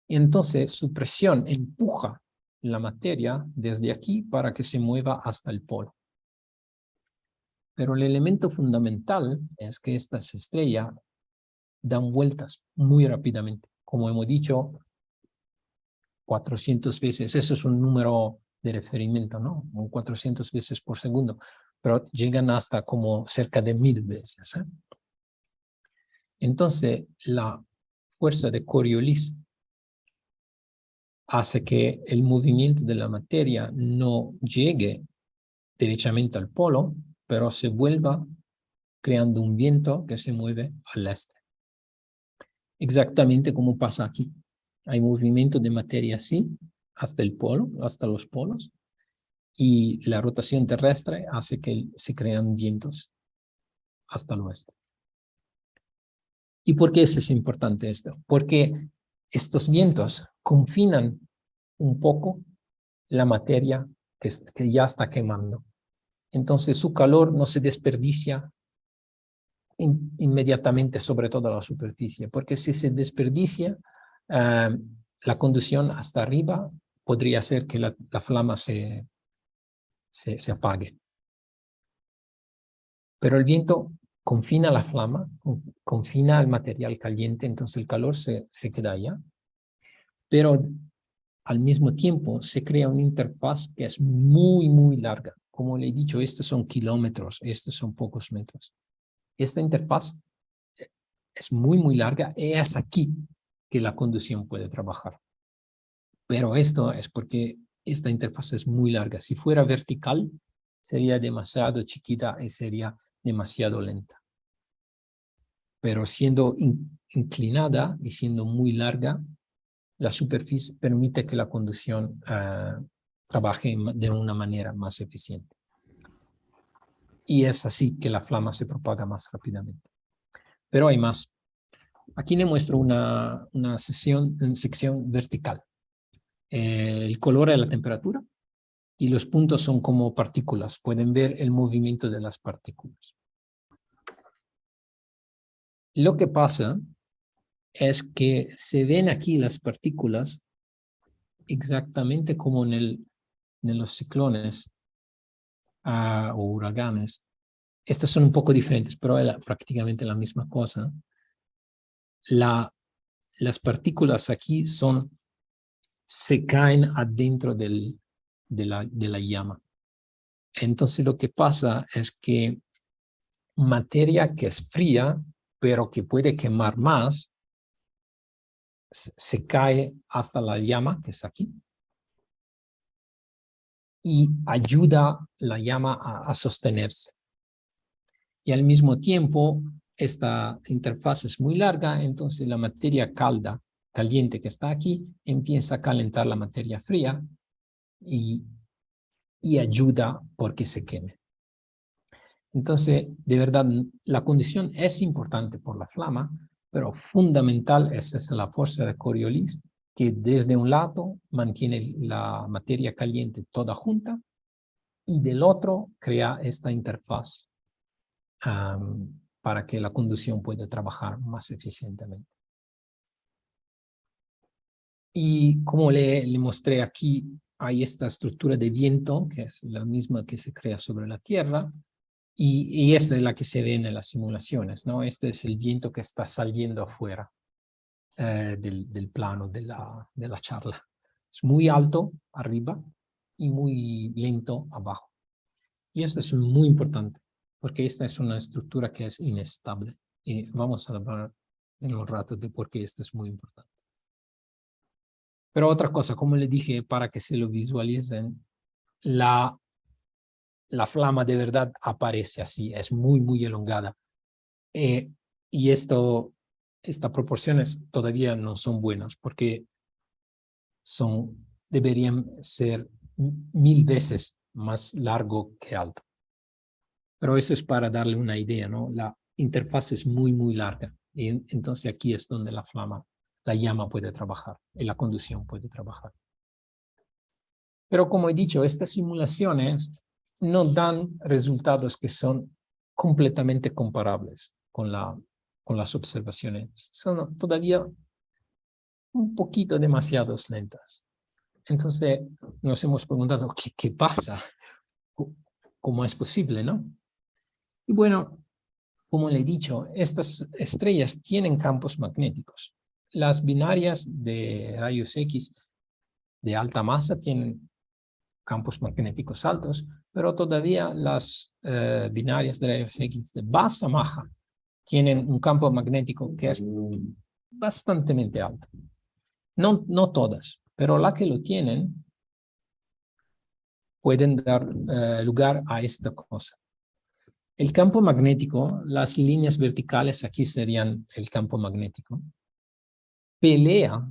Y entonces su presión empuja la materia desde aquí para que se mueva hasta el polo. Pero el elemento fundamental es que estas estrellas dan vueltas muy rápidamente. Como hemos dicho, 400 veces, eso es un número de referimiento, ¿no? 400 veces por segundo, pero llegan hasta como cerca de 1000 veces. Entonces, la fuerza de Coriolis hace que el movimiento de la materia no llegue derechamente al polo, pero se vuelva creando un viento que se mueve al este. Exactamente como pasa aquí. Hay movimiento de materia así, hasta el polo, hasta los polos, y la rotación terrestre hace que se crean vientos hasta el oeste. ¿Y por qué eso es importante esto? Porque estos vientos confinan un poco la materia que ya está quemando. Entonces su calor no se desperdicia inmediatamente sobre toda la superficie, porque si se desperdicia, la conducción hasta arriba podría hacer que la flama se apague. Pero el viento confina la flama, confina el material caliente, entonces el calor se queda allá. Pero al mismo tiempo se crea una interfaz que es muy, muy larga. Como le he dicho, estos son kilómetros, estos son pocos metros. Esta interfaz es muy, muy larga y es aquí que la conducción puede trabajar. Pero esto es porque esta interfaz es muy larga. Si fuera vertical, sería demasiado chiquita y sería demasiado lenta. Pero siendo inclinada y siendo muy larga, la superficie permite que la conducción trabaje de una manera más eficiente. Y es así que la flama se propaga más rápidamente. Pero hay más. Aquí le muestro una sección vertical. El color es la temperatura y los puntos son como partículas. Pueden ver el movimiento de las partículas. Lo que pasa es que se ven aquí las partículas exactamente como en los ciclones o huracanes. Estas son un poco diferentes, pero es prácticamente la misma cosa. Las partículas aquí se caen adentro de la llama. Entonces lo que pasa es que materia que es fría, pero que puede quemar más, se cae hasta la llama, que es aquí, y ayuda la llama a sostenerse. Y al mismo tiempo, esta interfaz es muy larga, entonces la materia caliente que está aquí, empieza a calentar la materia fría y ayuda porque se queme. Entonces, de verdad, la condición es importante por la flama, pero fundamental es la fuerza de Coriolis, que desde un lado mantiene la materia caliente toda junta y del otro crea esta interfaz para que la conducción pueda trabajar más eficientemente. Y como le mostré aquí, hay esta estructura de viento, que es la misma que se crea sobre la Tierra, y esta es la que se ve en las simulaciones, ¿no? Este es el viento que está saliendo afuera del plano de la charla. Es muy alto arriba y muy lento abajo. Y esto es muy importante, porque esta es una estructura que es inestable. Y vamos a hablar en un rato de por qué esto es muy importante. Pero otra cosa, como le dije, para que se lo visualicen, la flama de verdad aparece así, es muy, muy elongada. Y estas proporciones todavía no son buenas, porque deberían ser 1000 veces más largo que alto. Pero eso es para darle una idea, ¿no? La interfaz es muy, muy larga. Y entonces aquí es donde la llama puede trabajar y la conducción puede trabajar. Pero como he dicho, estas simulaciones no dan resultados que son completamente comparables con las observaciones. Son todavía un poquito demasiados lentas. Entonces nos hemos preguntado, ¿qué pasa? ¿Cómo es posible, no? Y bueno, como le he dicho, estas estrellas tienen campos magnéticos. Las binarias de rayos X de alta masa tienen campos magnéticos altos, pero todavía las binarias de rayos X de baja masa tienen un campo magnético que es bastante alto. No todas, pero la que lo tienen pueden dar lugar a esta cosa. El campo magnético, las líneas verticales aquí serían el campo magnético, pelea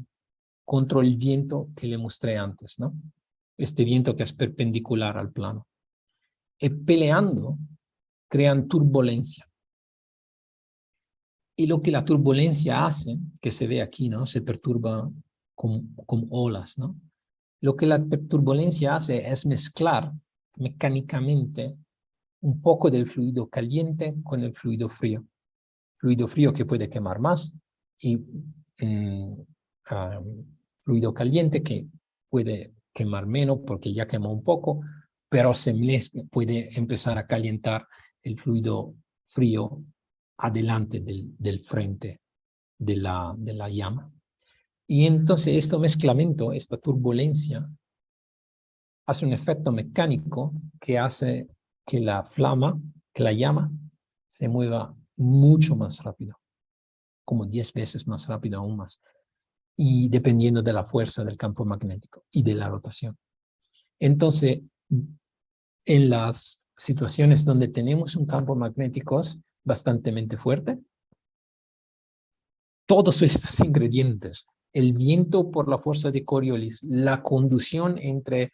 contra el viento que le mostré antes, ¿no? Este viento que es perpendicular al plano. Y peleando, crean turbulencia. Y lo que la turbulencia hace, que se ve aquí, ¿no? Se perturba con olas, ¿no? Lo que la turbulencia hace es mezclar mecánicamente un poco del fluido caliente con el fluido frío. Fluido frío que puede quemar más y fluido caliente que puede quemar menos porque ya quemó un poco, pero se mezcla, puede empezar a calentar el fluido frío adelante del frente de la llama. Y entonces este mezclamiento, esta turbulencia, hace un efecto mecánico que hace que la flama, que la llama, se mueva mucho más rápido, como 10 veces más rápido, aún más, y dependiendo de la fuerza del campo magnético y de la rotación. Entonces, en las situaciones donde tenemos un campo magnético bastante fuerte, todos estos ingredientes, el viento por la fuerza de Coriolis, la conducción entre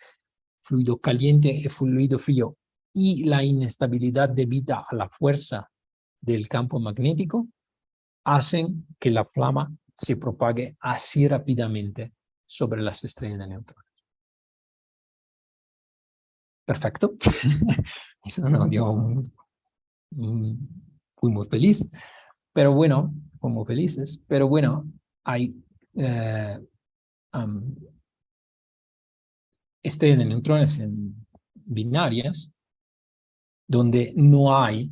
fluido caliente y fluido frío y la inestabilidad debida a la fuerza del campo magnético, hacen que la flama se propague así rápidamente sobre las estrellas de neutrones. Perfecto. Eso no dio fui muy feliz, pero bueno, como felices, pero bueno, hay estrellas de neutrones en binarias donde no hay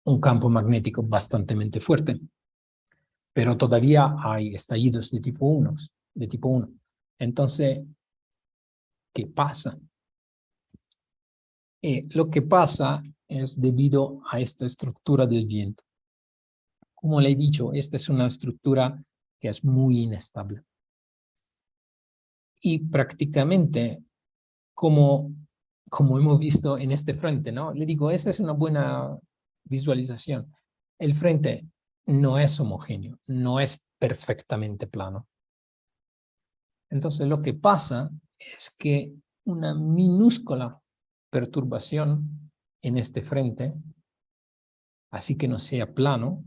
un campo magnético bastante fuerte, pero todavía hay estallidos de tipo 1. Entonces, ¿qué pasa? Lo que pasa es debido a esta estructura del viento. Como le he dicho, esta es una estructura que es muy inestable. Y prácticamente, como hemos visto en este frente, ¿no? Le digo, esta es una buena visualización. El frente no es homogéneo, no es perfectamente plano. Entonces, lo que pasa es que una minúscula perturbación en este frente, así que no sea plano,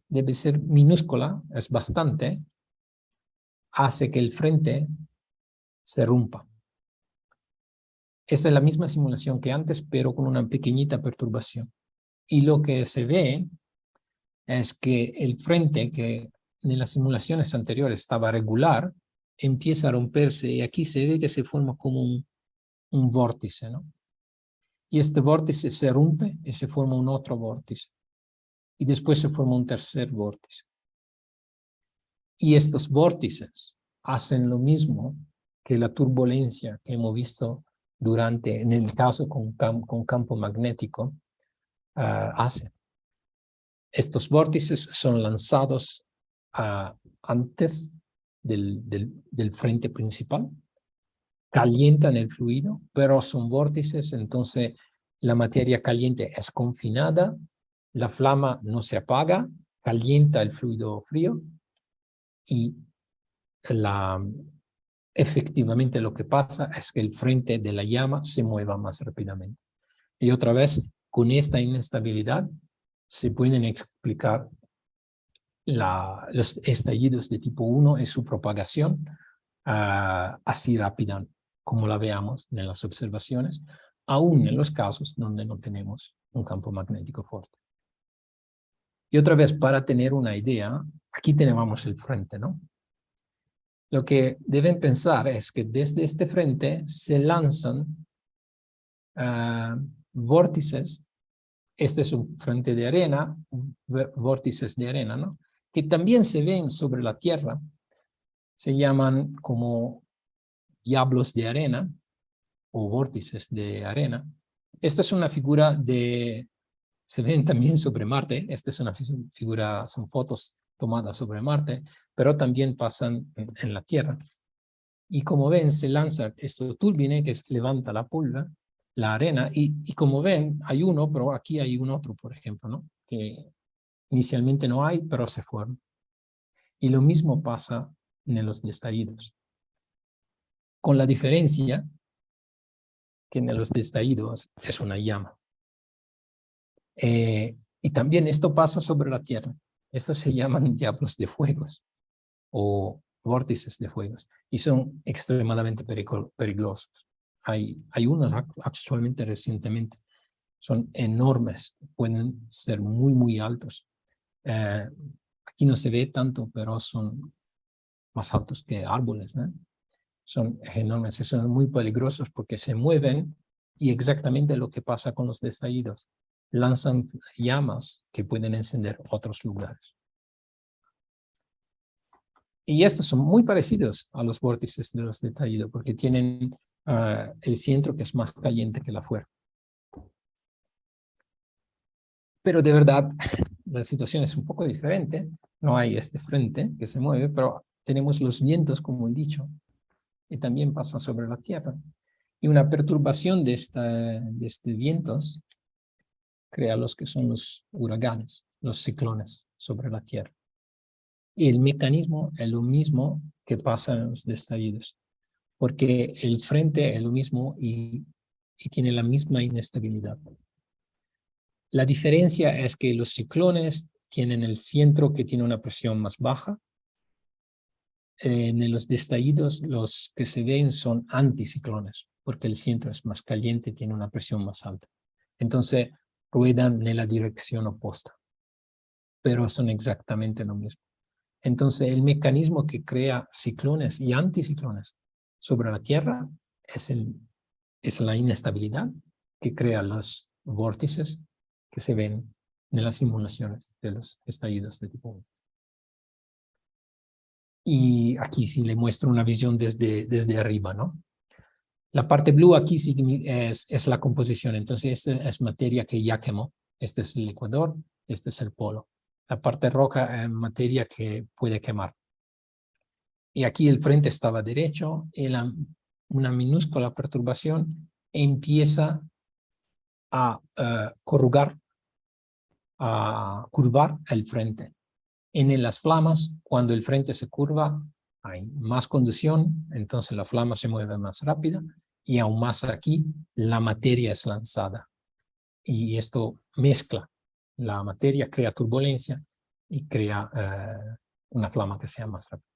debe ser minúscula, es bastante, hace que el frente se rompa. Esa es la misma simulación que antes, pero con una pequeñita perturbación. Y lo que se ve es que el frente, que en las simulaciones anteriores estaba regular, empieza a romperse y aquí se ve que se forma como un vórtice, ¿no? Y este vórtice se rompe y se forma un otro vórtice. Y después se forma un tercer vórtice. Y estos vórtices hacen lo mismo que la turbulencia que hemos visto en el caso con campo magnético, hace. Estos vórtices son lanzados antes del frente principal, calientan el fluido, pero son vórtices, entonces la materia caliente es confinada, la flama no se apaga, calienta el fluido frío y efectivamente lo que pasa es que el frente de la llama se mueva más rápidamente. Y otra vez, con esta inestabilidad se pueden explicar los estallidos de tipo 1 y su propagación así rápida, como la veamos en las observaciones, aún en los casos donde no tenemos un campo magnético fuerte. Y otra vez, para tener una idea, aquí tenemos el frente, ¿no? Lo que deben pensar es que desde este frente se lanzan vórtices. Este es un frente de arena, vórtices de arena, ¿no? Que también se ven sobre la Tierra. Se llaman como diablos de arena o vórtices de arena. Esta es una figura se ven también sobre Marte. Esta es una figura, son fotos tomadas sobre Marte, pero también pasan en la Tierra. Y como ven, se lanza estos turbines que levanta la polva, la arena, y como ven, hay uno, pero aquí hay un otro, por ejemplo, ¿no? Que inicialmente no hay, pero se forma. Y lo mismo pasa en los estallidos. Con la diferencia que en los estallidos es una llama. Y también esto pasa sobre la Tierra. Estos se llaman diablos de fuegos o vórtices de fuegos y son extremadamente peligrosos. Hay unos actualmente recientemente. Son enormes, pueden ser muy, muy altos. Aquí no se ve tanto, pero son más altos que árboles, ¿no? Son enormes y son muy peligrosos porque se mueven y exactamente lo que pasa con los estallidos. Lanzan llamas que pueden encender otros lugares. Y estos son muy parecidos a los vórtices de los estallidos porque tienen el centro que es más caliente que la afuera. Pero de verdad, la situación es un poco diferente. No hay este frente que se mueve, pero tenemos los vientos, como he dicho, que también pasan sobre la Tierra. Y una perturbación de este vientos crea los que son los uraganes, los ciclones sobre la Tierra. Y el mecanismo es lo mismo que pasa en los estallidos, porque el frente es lo mismo y tiene la misma inestabilidad. La diferencia es que los ciclones tienen el centro que tiene una presión más baja. En los estallidos los que se ven son anticiclones, porque el centro es más caliente y tiene una presión más alta. Entonces ruedan en la dirección opuesta, pero son exactamente lo mismo. Entonces el mecanismo que crea ciclones y anticiclones sobre la Tierra es la inestabilidad que crea los vórtices que se ven en las simulaciones de los estallidos de tipo 1. Y aquí sí le muestro una visión desde arriba, ¿no? La parte blue aquí sí es la composición, entonces esta es materia que ya quemó. Este es el ecuador, este es el polo. La parte roja es materia que puede quemar. Y aquí el frente estaba derecho, y una minúscula perturbación empieza a corrugar, a curvar el frente. En las flamas, cuando el frente se curva, hay más conducción, entonces la flama se mueve más rápida y aún más aquí la materia es lanzada. Y esto mezcla la materia, crea turbulencia y crea una flama que sea más rápida.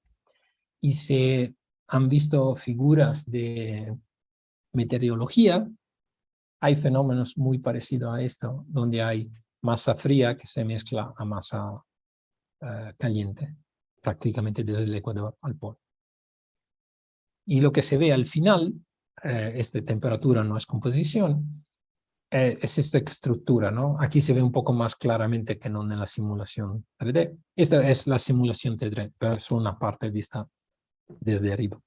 Y se han visto figuras de meteorología. Hay fenómenos muy parecidos a esto, donde hay masa fría que se mezcla a masa caliente, prácticamente desde el ecuador al polo. Y lo que se ve al final, esta temperatura no es composición, es esta estructura, ¿no? Aquí se ve un poco más claramente que no en la simulación 3D. Esta es la simulación 3D, pero es una parte vista desde arriba.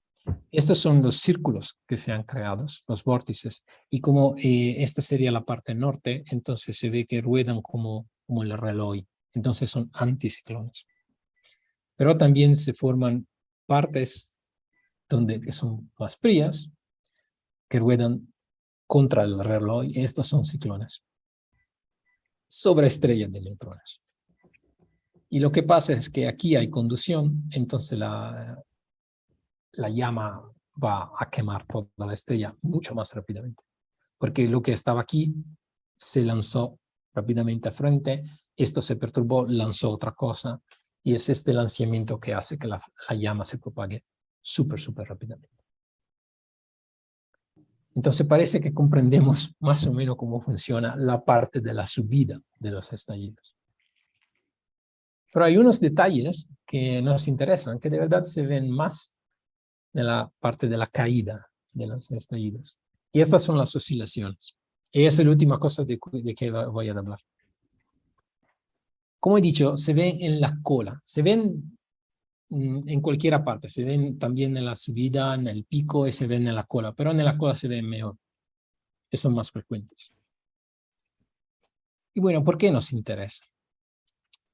Estos son los círculos que se han creado, los vórtices, y como esta sería la parte norte, entonces se ve que ruedan como el reloj, entonces son anticiclones. Pero también se forman partes que son más frías, que ruedan contra el reloj, y estos son ciclones sobre estrellas de neutrones. Y lo que pasa es que aquí hay conducción, entonces la llama va a quemar toda la estrella mucho más rápidamente, porque lo que estaba aquí se lanzó rápidamente a frente, esto se perturbó, lanzó otra cosa, y es este lanzamiento que hace que la llama se propague súper rápidamente. Entonces parece que comprendemos más o menos cómo funciona la parte de la subida de los estallidos. Pero hay unos detalles que nos interesan, que de verdad se ven más en la parte de la caída de los estallidos. Y estas son las oscilaciones. Y esa es la última cosa de que voy a hablar. Como he dicho, se ven en la cola, se ven en cualquier parte, se ven también en la subida, en el pico y se ven en la cola, pero en la cola se ven mejor, que son más frecuentes. Y bueno, ¿por qué nos interesa?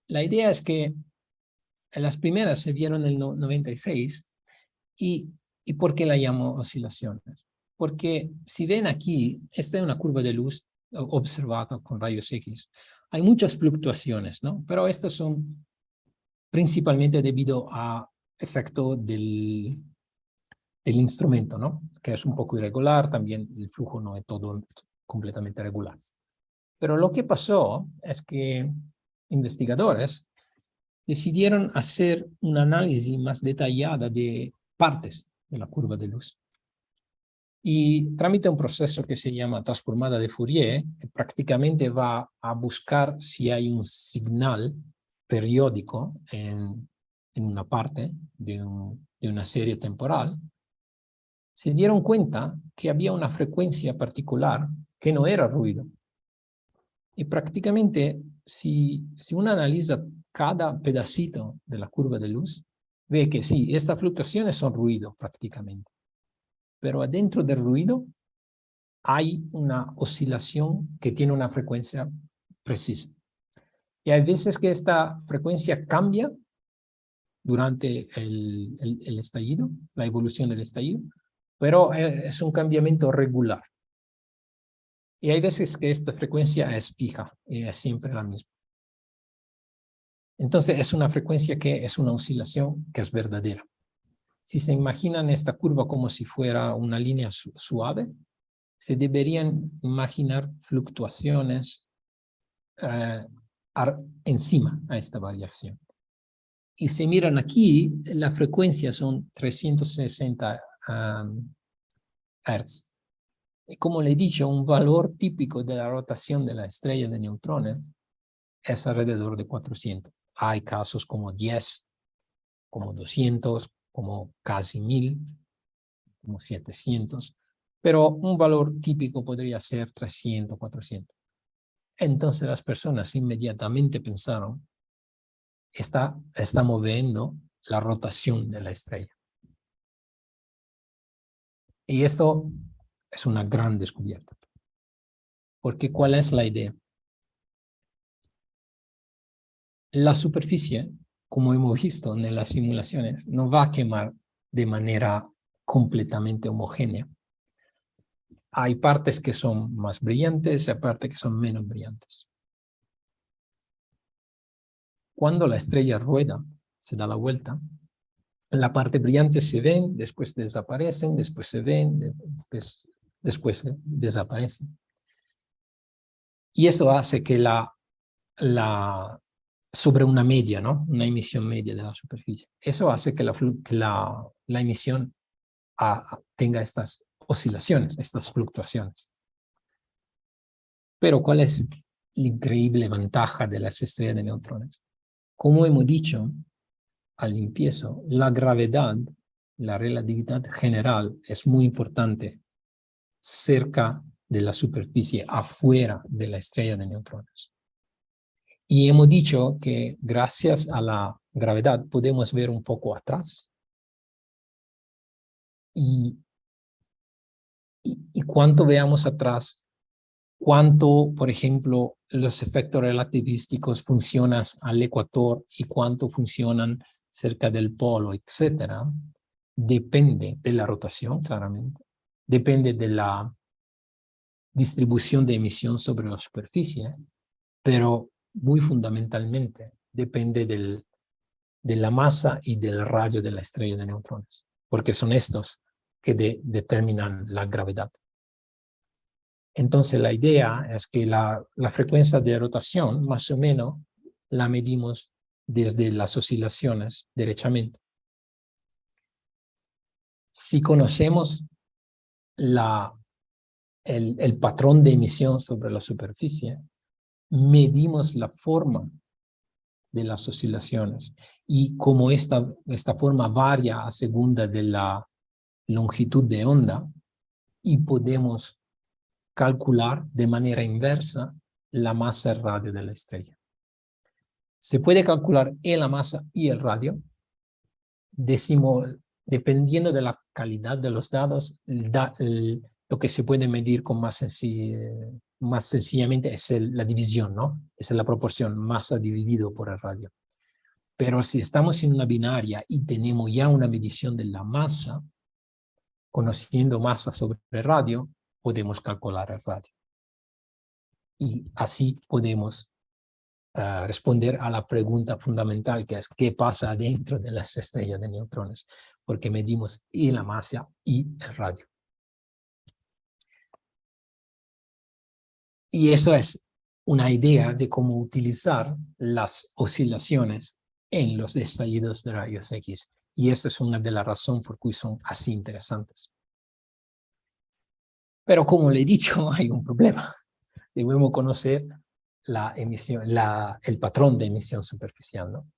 La idea es que Las primeras se vieron en el 96. ¿Y por qué la llamo oscilaciones? Porque si ven aquí, esta es una curva de luz observada con rayos X. Hay muchas fluctuaciones, ¿no? Pero estas son principalmente debido a efecto del instrumento, ¿no? Que es un poco irregular, también el flujo no es todo completamente regular. Pero lo que pasó es que investigadores decidieron hacer un análisis más detallado de partes de la curva de luz. Y tramita un proceso que se llama transformada de Fourier, que prácticamente va a buscar si hay un señal periódico en una parte de una serie temporal. Se dieron cuenta que había una frecuencia particular que no era ruido. Y prácticamente, si uno analiza cada pedacito de la curva de luz, ve que sí, estas fluctuaciones son ruido prácticamente. Pero adentro del ruido hay una oscilación que tiene una frecuencia precisa. Y hay veces que esta frecuencia cambia durante el estallido, la evolución del estallido, pero es un cambiamiento regular. Y hay veces que esta frecuencia es fija y es siempre la misma. Entonces es una frecuencia que es una oscilación que es verdadera. Si se imaginan esta curva como si fuera una línea suave, se deberían imaginar fluctuaciones encima a esta variación. Y si miran aquí, la frecuencia son 360 Hz. Y como le he dicho, un valor típico de la rotación de la estrella de neutrones es alrededor de 400. Hay casos como 10, como 200, como casi 1000, como 700, pero un valor típico podría ser 300, 400. Entonces las personas inmediatamente pensaron, está moviendo la rotación de la estrella. Y eso es una gran descubierta. Porque ¿cuál es la idea? La superficie, como hemos visto en las simulaciones, no va a quemar de manera completamente homogénea. Hay partes que son más brillantes y hay partes que son menos brillantes. Cuando la estrella rueda, se da la vuelta, la parte brillante se ven, después desaparecen, después se ven, después desaparecen. Y eso hace que sobre una media, ¿no? Una emisión media de la superficie. Eso hace que la emisión tenga estas oscilaciones, estas fluctuaciones. Pero ¿cuál es la increíble ventaja de las estrellas de neutrones? Como hemos dicho al empiezo, la gravedad, la relatividad general es muy importante cerca de la superficie, afuera de la estrella de neutrones. Y hemos dicho que gracias a la gravedad podemos ver un poco atrás. Y cuanto veamos atrás, cuánto, por ejemplo, los efectos relativísticos funcionan al ecuador y cuánto funcionan cerca del polo, etcétera, depende de la rotación, claramente. Depende de la distribución de emisión sobre la superficie, pero muy fundamentalmente depende de la masa y del radio de la estrella de neutrones, porque son estos que determinan la gravedad. Entonces la idea es que la frecuencia de rotación, más o menos, la medimos desde las oscilaciones derechamente. Si conocemos el patrón de emisión sobre la superficie, medimos la forma de las oscilaciones y como esta forma varia a segunda de la longitud de onda y podemos calcular de manera inversa la masa y el radio de la estrella. Se puede calcular la masa y el radio. Decimos, dependiendo de la calidad de los datos, lo que se puede medir con más sencillamente es la división, ¿no? Es la proporción masa dividido por el radio. Pero si estamos en una binaria y tenemos ya una medición de la masa, conociendo masa sobre el radio, podemos calcular el radio. Y así podemos responder a la pregunta fundamental, que es ¿qué pasa dentro de las estrellas de neutrones? Porque medimos y la masa y el radio. Y eso es una idea de cómo utilizar las oscilaciones en los estallidos de rayos X. Y esa es una de las razones por qué son así interesantes. Pero como le he dicho, hay un problema. Debemos conocer la emisión, el patrón de emisión superficial, ¿no?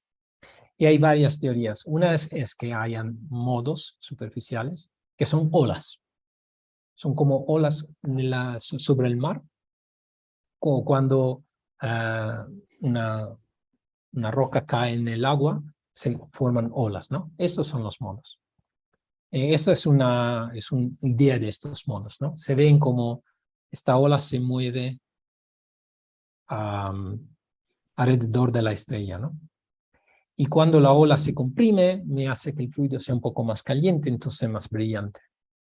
Y hay varias teorías. Una es que hayan modos superficiales que son olas. Son como olas sobre el mar, como cuando una roca cae en el agua, se forman olas, ¿no? Estos son los modos. Esa es una idea de estos modos, ¿no? Se ven como esta ola se mueve alrededor de la estrella, ¿no? Y cuando la ola se comprime, me hace que el fluido sea un poco más caliente, entonces más brillante.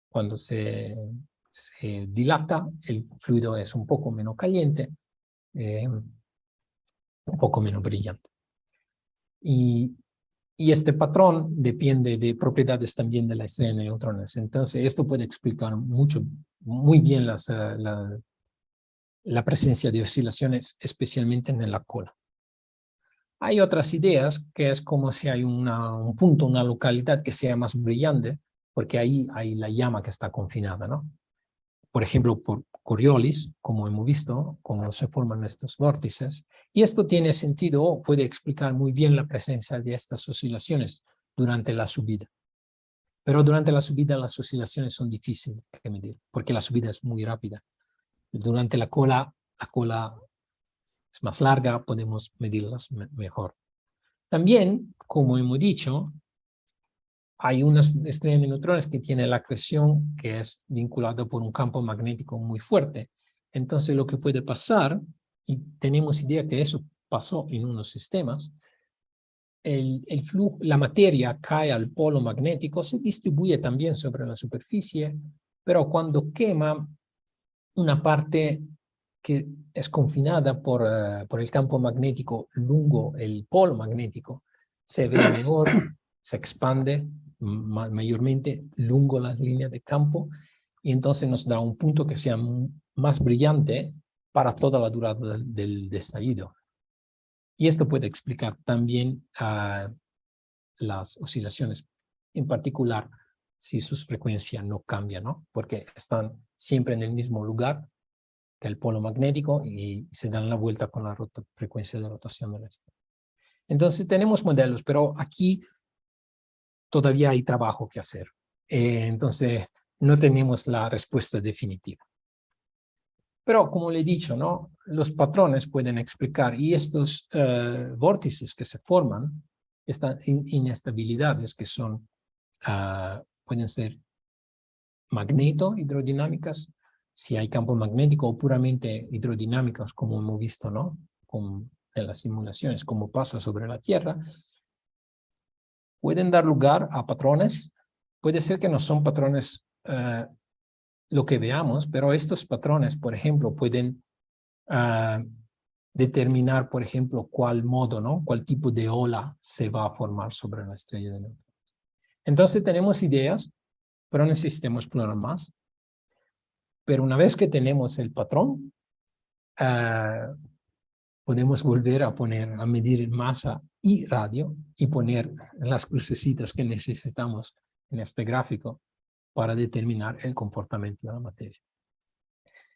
Cuando se dilata, el fluido es un poco menos caliente, un poco menos brillante. Y este patrón depende de propiedades también de la estrella de neutrones. Entonces, esto puede explicar muy bien la presencia de oscilaciones, especialmente en la cola. Hay otras ideas, que es como si hay un punto, una localidad que sea más brillante, porque ahí hay la llama que está confinada, ¿no? Por ejemplo, por Coriolis, como hemos visto, cómo se forman estos vórtices. Y esto tiene sentido, o puede explicar muy bien la presencia de estas oscilaciones durante la subida. Pero durante la subida las oscilaciones son difíciles de medir, porque la subida es muy rápida. Durante la cola es más larga, podemos medirlas mejor. También, como hemos dicho, hay unas estrellas de neutrones que tienen la acreción que es vinculada por un campo magnético muy fuerte. Entonces, lo que puede pasar, y tenemos idea que eso pasó en unos sistemas, la materia cae al polo magnético, se distribuye también sobre la superficie, pero cuando quema una parte que es confinada por el campo magnético lungo el polo magnético, se ve mejor, se expande mayormente lungo las líneas de campo y entonces nos da un punto que sea más brillante para toda la durada del estallido. Y esto puede explicar también las oscilaciones, en particular si sus frecuencias no cambian, ¿no? Porque están siempre en el mismo lugar que el polo magnético y se dan la vuelta con la frecuencia de rotación de la estrella. Entonces tenemos modelos, pero aquí todavía hay trabajo que hacer. Entonces no tenemos la respuesta definitiva. Pero como le he dicho, ¿no? Los patrones pueden explicar y estos vórtices que se forman, estas inestabilidades que son, pueden ser magneto-hidrodinámicas, si hay campo magnético o puramente hidrodinámicos, como hemos visto, ¿no? En las simulaciones, como pasa sobre la Tierra, pueden dar lugar a patrones. Puede ser que no son patrones lo que veamos, pero estos patrones, por ejemplo, pueden determinar, por ejemplo, cuál modo, ¿no? Cuál tipo de ola se va a formar sobre la estrella de neutrones. Entonces tenemos ideas, pero necesitamos explorar más. Pero una vez que tenemos el patrón, podemos volver a medir masa y radio y poner las crucecitas que necesitamos en este gráfico para determinar el comportamiento de la materia.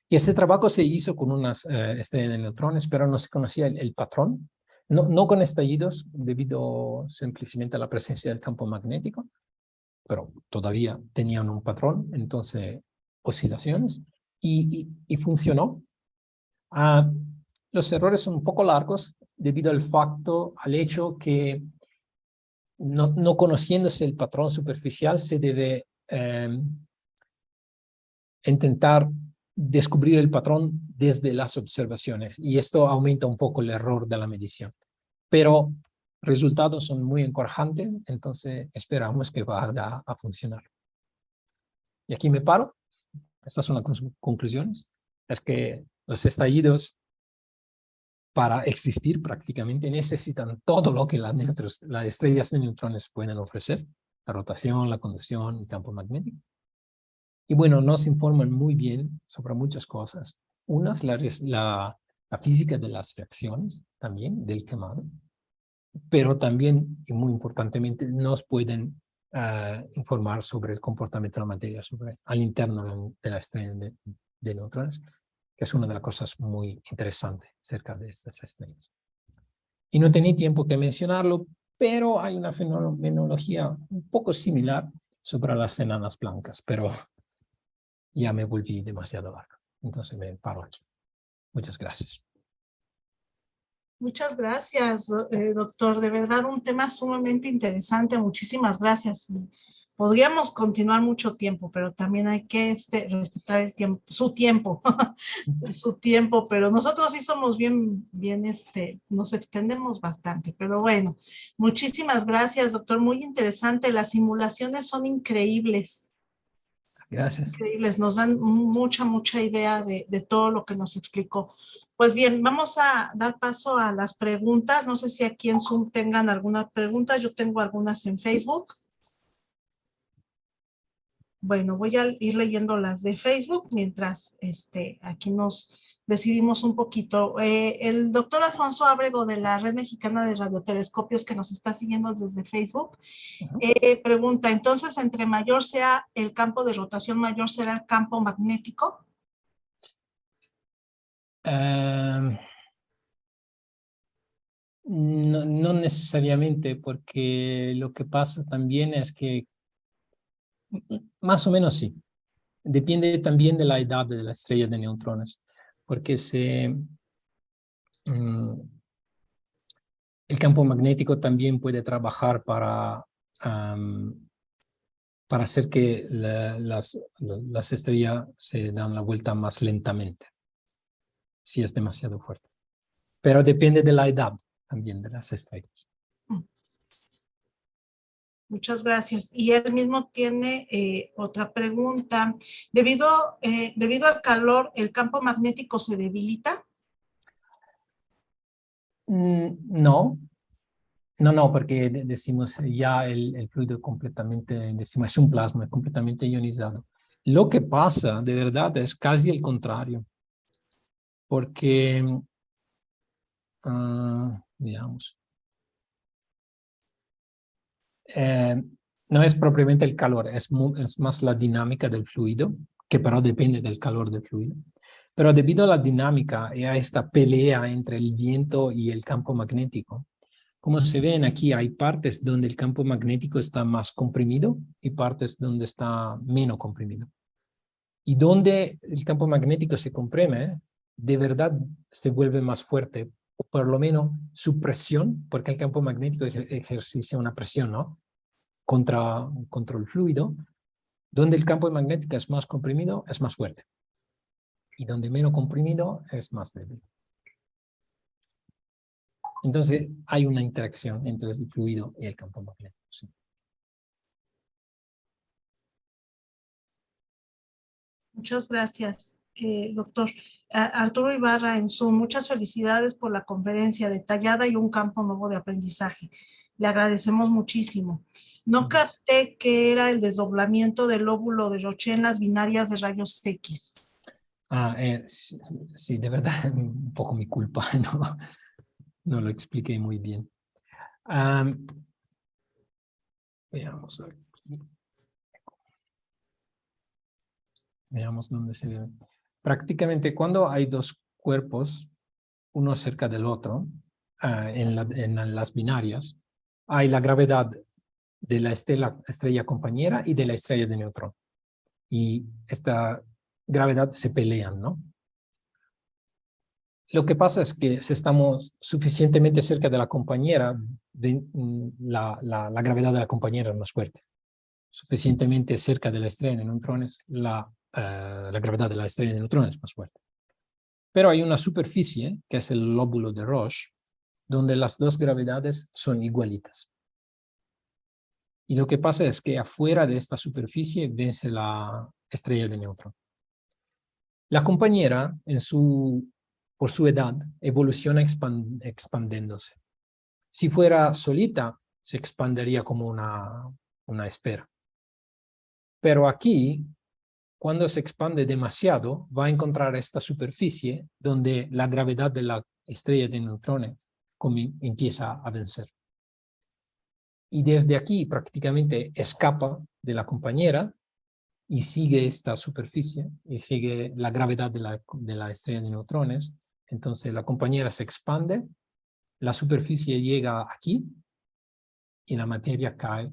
Y este trabajo se hizo con unas estrellas de neutrones, pero no se conocía el patrón, no con estallidos debido simplemente a la presencia del campo magnético, pero todavía tenían un patrón, entonces oscilaciones, y funcionó. Los errores son un poco largos debido al hecho que no conociéndose el patrón superficial se debe intentar descubrir el patrón desde las observaciones y esto aumenta un poco el error de la medición. Pero resultados son muy encorajantes, entonces esperamos que vaya a funcionar. Y aquí me paro. Estas son las conclusiones. Es que los estallidos, para existir prácticamente, necesitan todo lo que las estrellas de neutrones pueden ofrecer: la rotación, la conducción, el campo magnético. Y bueno, nos informan muy bien sobre muchas cosas. Una es la física de las reacciones, también del quemado, pero también, y muy importantemente, nos pueden informar sobre el comportamiento de la materia, al interno de la estrella de neutrones, que es una de las cosas muy interesantes cerca de estas estrellas. Y no tenía tiempo que mencionarlo, pero hay una fenomenología un poco similar sobre las enanas blancas, pero ya me volví demasiado largo. Entonces me paro aquí. Muchas gracias. Muchas gracias, doctor. De verdad, un tema sumamente interesante. Muchísimas gracias. Podríamos continuar mucho tiempo, pero también hay que respetar el tiempo, su tiempo, su tiempo. Pero nosotros sí somos bien, nos extendemos bastante. Pero bueno, muchísimas gracias, doctor. Muy interesante. Las simulaciones son increíbles. Gracias. Increíbles, nos dan mucha idea de todo lo que nos explicó. Pues bien, vamos a dar paso a las preguntas. No sé si aquí en Zoom tengan alguna pregunta. Yo tengo algunas en Facebook. Bueno, voy a ir leyendo las de Facebook mientras aquí nos decidimos un poquito. El doctor Alfonso Ábrego de la Red Mexicana de Radiotelescopios, que nos está siguiendo desde Facebook, pregunta, entonces, entre mayor sea el campo de rotación, mayor será el campo magnético. No necesariamente, porque lo que pasa también es que más o menos sí. Depende también de la edad de la estrella de neutrones, porque el campo magnético también puede trabajar para hacer que las estrellas se dan la vuelta más lentamente, si es demasiado fuerte. Pero depende de la edad también de las estrellas. Muchas gracias. Y él mismo tiene otra pregunta. Debido al calor, ¿el campo magnético se debilita? No, porque decimos ya el fluido completamente, decimos es un plasma completamente ionizado. Lo que pasa de verdad es casi el contrario, porque, digamos, no es propiamente el calor, es más la dinámica del fluido, que pero depende del calor del fluido. Pero debido a la dinámica y a esta pelea entre el viento y el campo magnético, como se ven aquí, hay partes donde el campo magnético está más comprimido y partes donde está menos comprimido. Y donde el campo magnético se comprime, de verdad se vuelve más fuerte, o por lo menos su presión, porque el campo magnético ejerce una presión, ¿no? Contra el fluido. Donde el campo magnético es más comprimido, es más fuerte. Y donde menos comprimido, es más débil. Entonces, hay una interacción entre el fluido y el campo magnético. Sí. Muchas gracias, doctor. Arturo Ibarra en Zoom, muchas felicidades por la conferencia detallada y un campo nuevo de aprendizaje. Le agradecemos muchísimo. No capté qué era el desdoblamiento del lóbulo de Roche en las binarias de rayos X. Sí, de verdad, un poco mi culpa, no lo expliqué muy bien. Veamos aquí. Veamos dónde se ve. Prácticamente cuando hay dos cuerpos, uno cerca del otro, en las binarias, hay la gravedad de la estrella compañera y de la estrella de neutrón. Y esta gravedad se pelean, ¿no? Lo que pasa es que si estamos suficientemente cerca de la compañera, la gravedad de la compañera es más fuerte. Suficientemente cerca de la estrella de neutrones, la gravedad de la estrella de neutrones es más fuerte. Pero hay una superficie, que es el lóbulo de Roche, donde las dos gravedades son igualitas. Y lo que pasa es que afuera de esta superficie vence la estrella de neutrón. La compañera, por su edad, evoluciona expandiéndose. Si fuera solita, se expandiría como una esfera. Pero aquí, cuando se expande demasiado, va a encontrar esta superficie donde la gravedad de la estrella de neutrones empieza a vencer. Y desde aquí prácticamente escapa de la compañera y sigue esta superficie, y sigue la gravedad de la estrella de neutrones. Entonces la compañera se expande, la superficie llega aquí, y la materia cae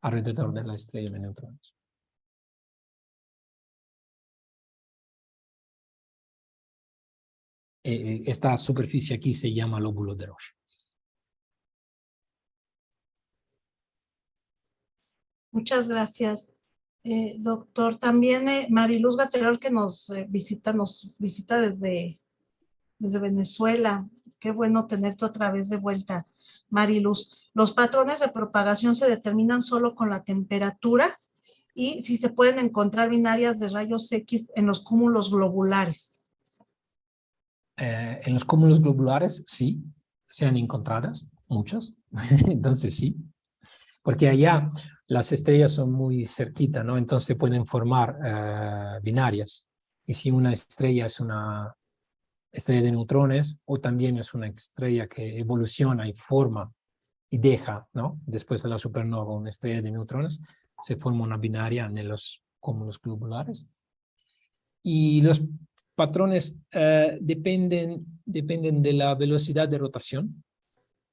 alrededor de la estrella de neutrones. Esta superficie aquí se llama lóbulo de Roche. Muchas gracias, doctor. También Mariluz Gaterol, que nos visita desde Venezuela. Qué bueno tenerte otra vez de vuelta, Mariluz. Los patrones de propagación se determinan solo con la temperatura y si se pueden encontrar binarias de rayos X en los cúmulos globulares. En los cúmulos globulares, sí, se han encontradas muchas, entonces sí, porque allá las estrellas son muy cerquitas, ¿no? Entonces pueden formar binarias. Y si una estrella es una estrella de neutrones, o también es una estrella que evoluciona y forma y deja, ¿no? Después de la supernova, una estrella de neutrones, se forma una binaria en los cúmulos globulares. Y los patrones dependen de la velocidad de rotación,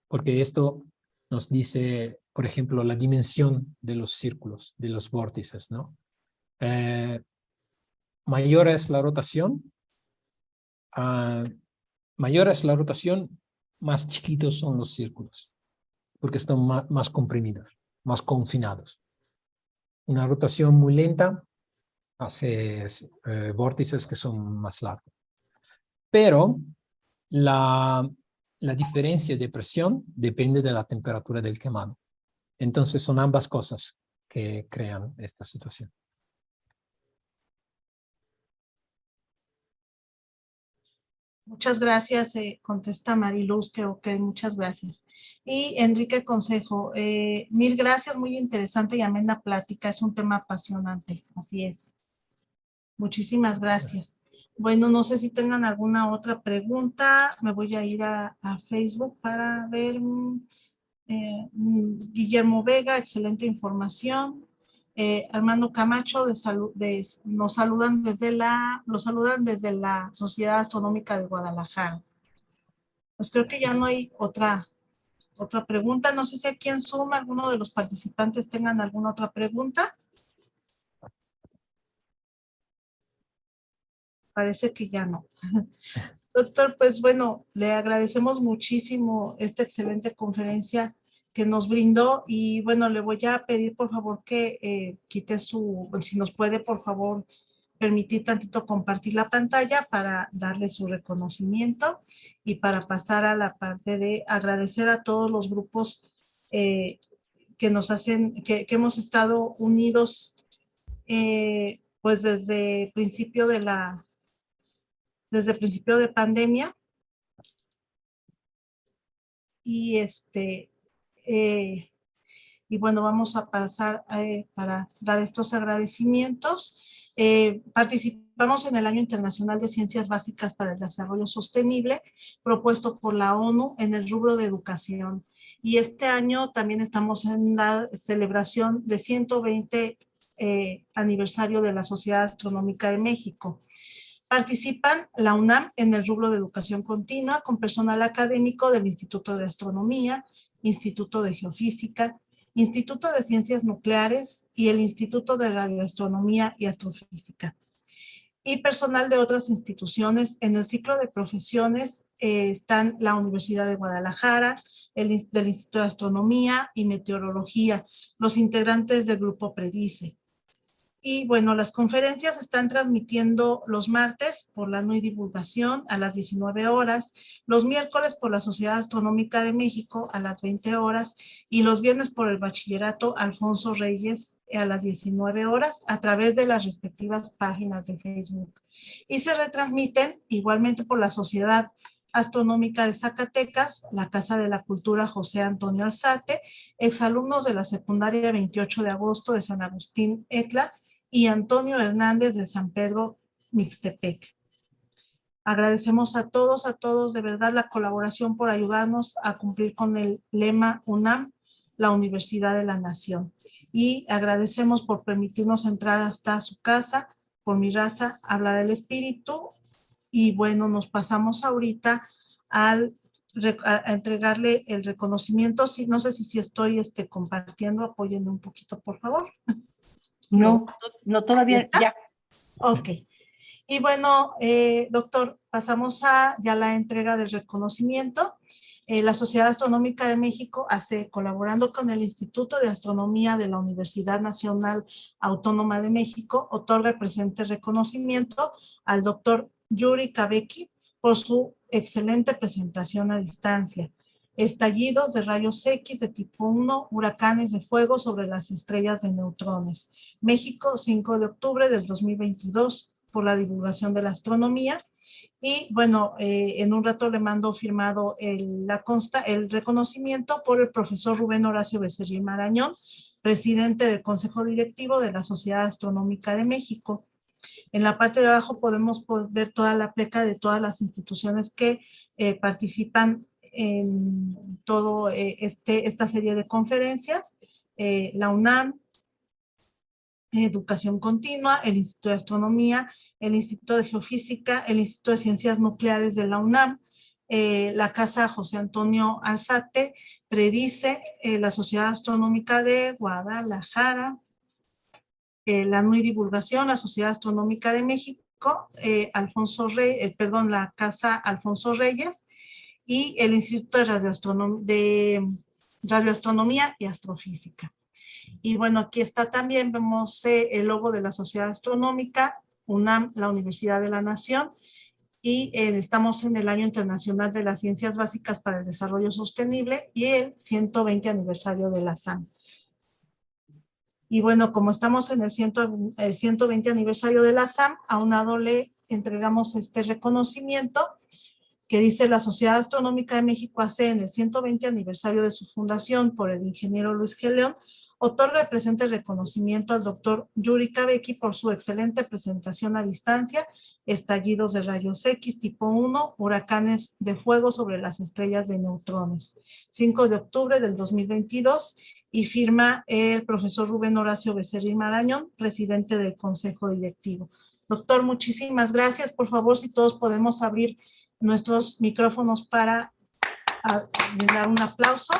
porque esto nos dice, por ejemplo, la dimensión de los círculos, de los vórtices, ¿no? Mayor es la rotación, más chiquitos son los círculos, porque están más comprimidos, más confinados. Una rotación muy lenta hace vórtices que son más largos. Pero la diferencia de presión depende de la temperatura del quemado. Entonces son ambas cosas que crean esta situación. Muchas gracias, contesta Mariluz, que ok, muchas gracias. Y Enrique Consejo, mil gracias, muy interesante y amena plática, es un tema apasionante, así es. Muchísimas gracias. Bueno, no sé si tengan alguna otra pregunta, me voy a ir a Facebook para ver. Guillermo Vega, excelente información. Armando Camacho, los saludan desde la Sociedad Astronómica de Guadalajara. Pues creo que ya no hay otra pregunta. No sé si aquí en Zoom alguno de los participantes tengan alguna otra pregunta. Parece que ya no. Doctor, pues bueno, le agradecemos muchísimo esta excelente conferencia que nos brindó y bueno, le voy a pedir por favor que quite si nos puede por favor permitir tantito compartir la pantalla para darle su reconocimiento y para pasar a la parte de agradecer a todos los grupos que nos hacen, que hemos estado unidos pues desde principio de pandemia y y bueno, vamos a pasar para dar estos agradecimientos. Participamos en el Año Internacional de Ciencias Básicas para el Desarrollo Sostenible, propuesto por la ONU en el rubro de educación. Y este año también estamos en la celebración de 120 aniversario de la Sociedad Astronómica de México. Participan la UNAM en el rubro de educación continua con personal académico del Instituto de Astronomía, Instituto de Geofísica, Instituto de Ciencias Nucleares y el Instituto de Radioastronomía y Astrofísica. Y personal de otras instituciones. En el ciclo de profesiones están la Universidad de Guadalajara, del Instituto de Astronomía y Meteorología, los integrantes del grupo Predice. Y bueno, las conferencias están transmitiendo los martes por la NUY Divulgación a las 19 horas, los miércoles por la Sociedad Astronómica de México a las 20 horas y los viernes por el Bachillerato Alfonso Reyes a las 19 horas a través de las respectivas páginas de Facebook. Y se retransmiten igualmente por la Sociedad Astronómica de Zacatecas, la Casa de la Cultura José Antonio Alzate, exalumnos de la secundaria 28 de agosto de San Agustín Etla y Antonio Hernández de San Pedro Mixtepec. Agradecemos a todos de verdad la colaboración por ayudarnos a cumplir con el lema UNAM, la Universidad de la Nación. Y agradecemos por permitirnos entrar hasta su casa, por mi raza, hablar el espíritu. Y bueno, nos pasamos ahorita a entregarle el reconocimiento. Sí, no sé si estoy compartiendo, apóyenme un poquito, por favor. No, todavía, ya. Ok. Y bueno, doctor, pasamos a ya la entrega del reconocimiento. La Sociedad Astronómica de México colaborando con el Instituto de Astronomía de la Universidad Nacional Autónoma de México, otorga el presente reconocimiento al doctor Yuri Kabeki por su excelente presentación a distancia. Estallidos de rayos X de tipo 1, huracanes de fuego sobre las estrellas de neutrones. México, 5 de octubre del 2022, por la divulgación de la astronomía. Y bueno, en un rato le mando firmado el reconocimiento por el profesor Rubén Horacio Becerril Marañón, presidente del Consejo Directivo de la Sociedad Astronómica de México. En la parte de abajo podemos ver toda la pleca de todas las instituciones que participan en todo esta serie de conferencias. La UNAM, Educación Continua, el Instituto de Astronomía, el Instituto de Geofísica, el Instituto de Ciencias Nucleares de la UNAM, la Casa José Antonio Alzate, Predice, la Sociedad Astronómica de Guadalajara, la NUY Divulgación, la Sociedad Astronómica de México, la Casa Alfonso Reyes y el Instituto de Radioastronomía y Astrofísica. Y bueno, aquí está también, vemos el logo de la Sociedad Astronómica, UNAM, la Universidad de la Nación, y estamos en el Año Internacional de las Ciencias Básicas para el Desarrollo Sostenible y el 120 aniversario de la SAM. Y bueno, como estamos en el 120 aniversario de la SAM, aunado le entregamos este reconocimiento que dice: la Sociedad Astronómica de México AC, en el 120 aniversario de su fundación por el ingeniero Luis G. León, otorga el presente reconocimiento al doctor Yuri Kabeki por su excelente presentación a distancia, estallidos de rayos X tipo 1, huracanes de fuego sobre las estrellas de neutrones. 5 de octubre del 2022, y firma el profesor Rubén Horacio Becerril Marañón, presidente del Consejo Directivo. Doctor, muchísimas gracias. Por favor, si todos podemos abrir nuestros micrófonos para dar un aplauso.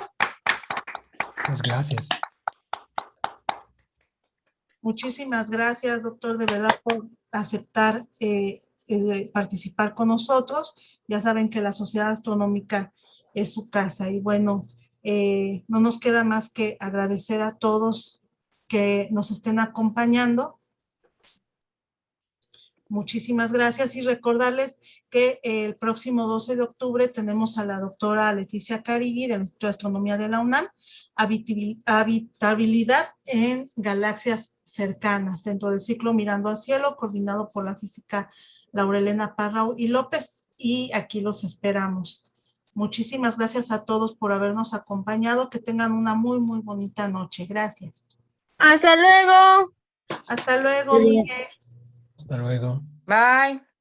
Muchas gracias. Muchísimas gracias, doctor, de verdad, por aceptar participar con nosotros. Ya saben que la Sociedad Astronómica es su casa. Y bueno, no nos queda más que agradecer a todos que nos estén acompañando. Muchísimas gracias y recordarles que el próximo 12 de octubre tenemos a la doctora Leticia Carigui del Instituto de Astronomía de la UNAM, habitabilidad en galaxias cercanas, dentro del ciclo Mirando al Cielo, coordinado por la física Laurelena Parrau y López, y aquí los esperamos. Muchísimas gracias a todos por habernos acompañado, que tengan una muy, muy bonita noche. Gracias. Hasta luego. Hasta luego, Miguel. Hasta luego. Bye.